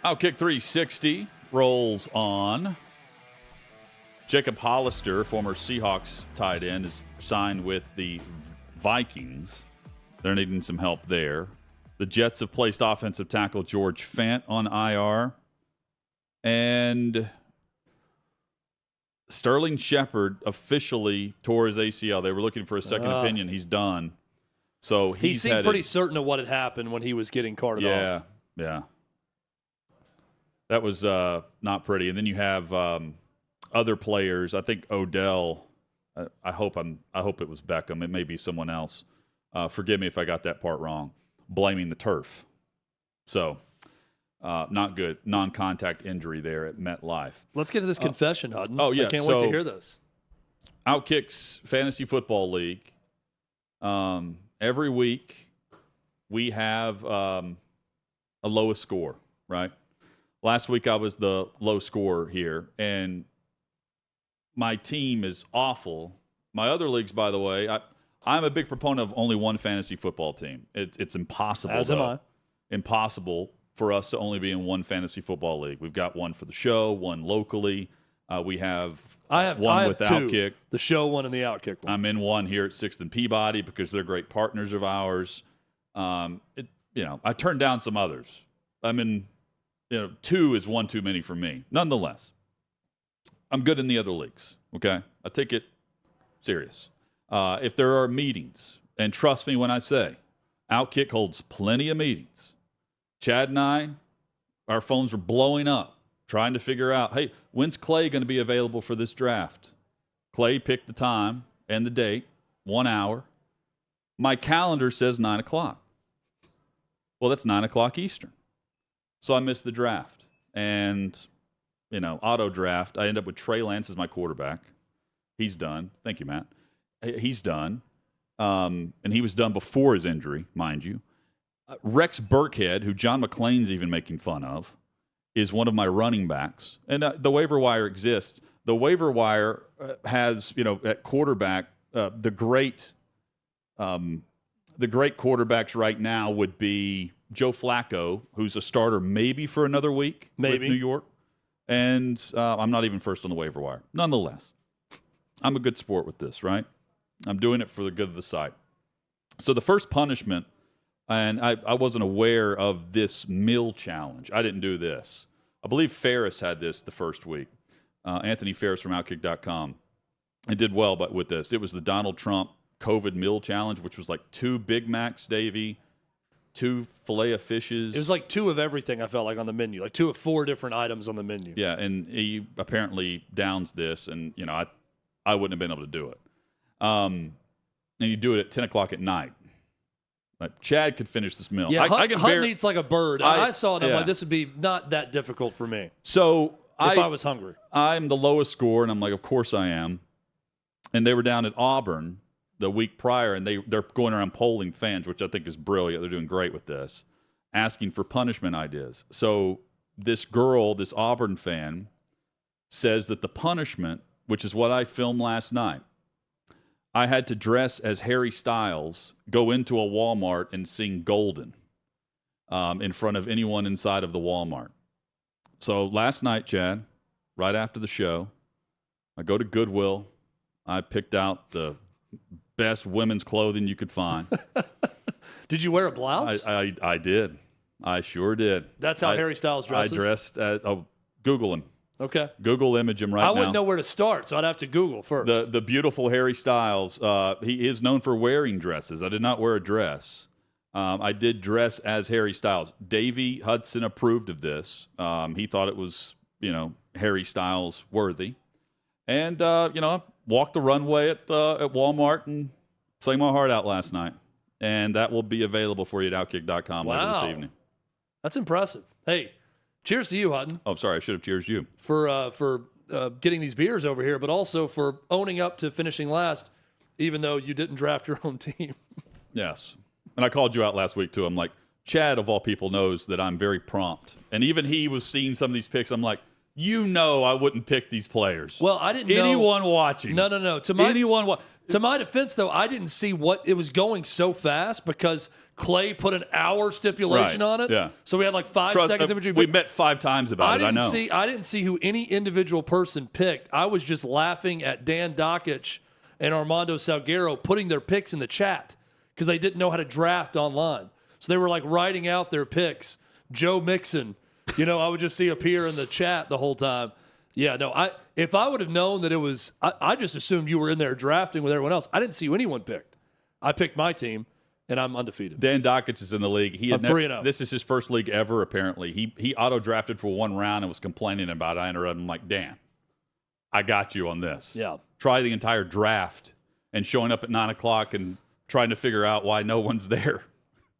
OutKick 360 rolls on. Jacob Hollister, former Seahawks tight end, is signed with the Vikings. They're needing some help there. The Jets have placed offensive tackle George Fant on IR. And Sterling Shepard officially tore his ACL. They were looking for a second opinion. He's done. So he seemed pretty certain of what had happened when he was getting carted off. Yeah. That was not pretty. And then you have other players. I think Odell. I hope it was Beckham. It may be someone else. Forgive me if I got that part wrong. Blaming the turf. So not good. Non-contact injury there at MetLife. Let's get to this confession, Hutton. Oh yeah, I can't wait to hear this. OutKick's Fantasy Football League. Every week we have a lowest score, right? Last week I was the low scorer here, and my team is awful. My other leagues, by the way, I'm a big proponent of only one fantasy football team. It's impossible. As am I. Impossible for us to only be in one fantasy football league. We've got one for the show, one locally. I have one with OutKick. The show one and the OutKick one. I'm in one here at 6th and Peabody because they're great partners of ours. I turned down some others. I'm in, 2 is one too many for me. Nonetheless, I'm good in the other leagues, okay? I take it serious. If there are meetings, and trust me when I say, OutKick holds plenty of meetings. Chad and I, our phones were blowing up, trying to figure out, hey, when's Clay going to be available for this draft? Clay picked the time and the date, 1 hour. My calendar says 9 o'clock. Well, that's 9 o'clock Eastern. So I missed the draft. And, auto draft, I end up with Trey Lance as my quarterback. He's done. Thank you, Matt. He's done. And he was done before his injury, mind you. Rex Burkhead, who John McClain's even making fun of, is one of my running backs. And the waiver wire exists. The waiver wire has, at quarterback, the great quarterbacks right now would be Joe Flacco, who's a starter maybe for another week with New York. And I'm not even first on the waiver wire. Nonetheless, I'm a good sport with this, right? I'm doing it for the good of the site. So the first punishment, and I wasn't aware of this meal challenge. I didn't do this. I believe Ferris had this the first week. Anthony Ferris from OutKick.com. It did well but with this. It was the Donald Trump COVID meal challenge, which was like 2 Big Macs, Davey, 2 filet of fishes. It was like 2 of everything, I felt like, on the menu. Like 2 of 4 different items on the menu. Yeah, and he apparently downs this, and, I wouldn't have been able to do it. And you do it at 10 o'clock at night. Like Chad could finish this meal. Yeah, Hunt eats like a bird. I saw it. I'm like, this would be not that difficult for me. So if I was hungry, I'm the lowest score, and I'm like, of course I am. And they were down at Auburn the week prior, and they're going around polling fans, which I think is brilliant. They're doing great with this, asking for punishment ideas. So this girl, this Auburn fan, says that the punishment, which is what I filmed last night, I had to dress as Harry Styles, go into a Walmart and sing Golden in front of anyone inside of the Walmart. So last night, Chad, right after the show, I go to Goodwill. I picked out the best women's clothing you could find. Did you wear a blouse? I did. I sure did. That's how Harry Styles dresses? I dressed at, Google him. Okay. Google image him right now. I wouldn't know where to start, so I'd have to Google first. The beautiful Harry Styles, he is known for wearing dresses. I did not wear a dress. I did dress as Harry Styles. Davey Hudson approved of this. He thought it was, Harry Styles worthy. And, I walked the runway at Walmart and sang my heart out last night. And that will be available for you at OutKick.com later this evening. That's impressive. Hey, cheers to you, Hutton. Oh, sorry. I should have cheersed you. For getting these beers over here, but also for owning up to finishing last, even though you didn't draft your own team. Yes. And I called you out last week, too. I'm like, Chad, of all people, knows that I'm very prompt. And even he was seeing some of these picks. I'm like, I wouldn't pick these players. Well, I didn't know. Anyone watching. No. Anyone To my defense, though, I didn't see what it was going so fast because Clay put an hour stipulation on it. Yeah. So we had like 5 seconds in between. We met 5 times about it. I know. I didn't see who any individual person picked. I was just laughing at Dan Dockich and Armando Salguero putting their picks in the chat because they didn't know how to draft online. So they were like writing out their picks. Joe Mixon, I would just see appear in the chat the whole time. Yeah, no, if I would have known that it was, I just assumed you were in there drafting with everyone else. I didn't see who anyone picked. I picked my team, and I'm undefeated. Dan Dockich is in the league. I'm 3-0. This is his first league ever, apparently. He auto-drafted for 1 round and was complaining about it. I interrupted him like, Dan, I got you on this. Yeah. Try the entire draft and showing up at 9 o'clock and trying to figure out why no one's there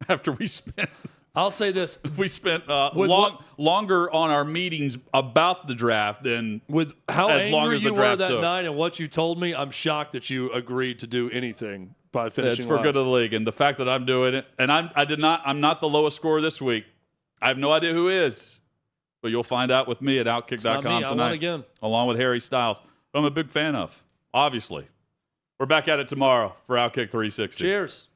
after we spent... I'll say this. We spent longer on our meetings about the draft than with how as long angry as the you draft were that took. night and what you told me. I'm shocked that you agreed to do anything by finishing It's for last. good of the league, and the fact that I'm doing it, and I'm not the lowest scorer this week. I have no idea who is, but you'll find out with me at OutKick.com tonight, I won again, along with Harry Styles, who I'm a big fan of. Obviously, we're back at it tomorrow for OutKick 360. Cheers.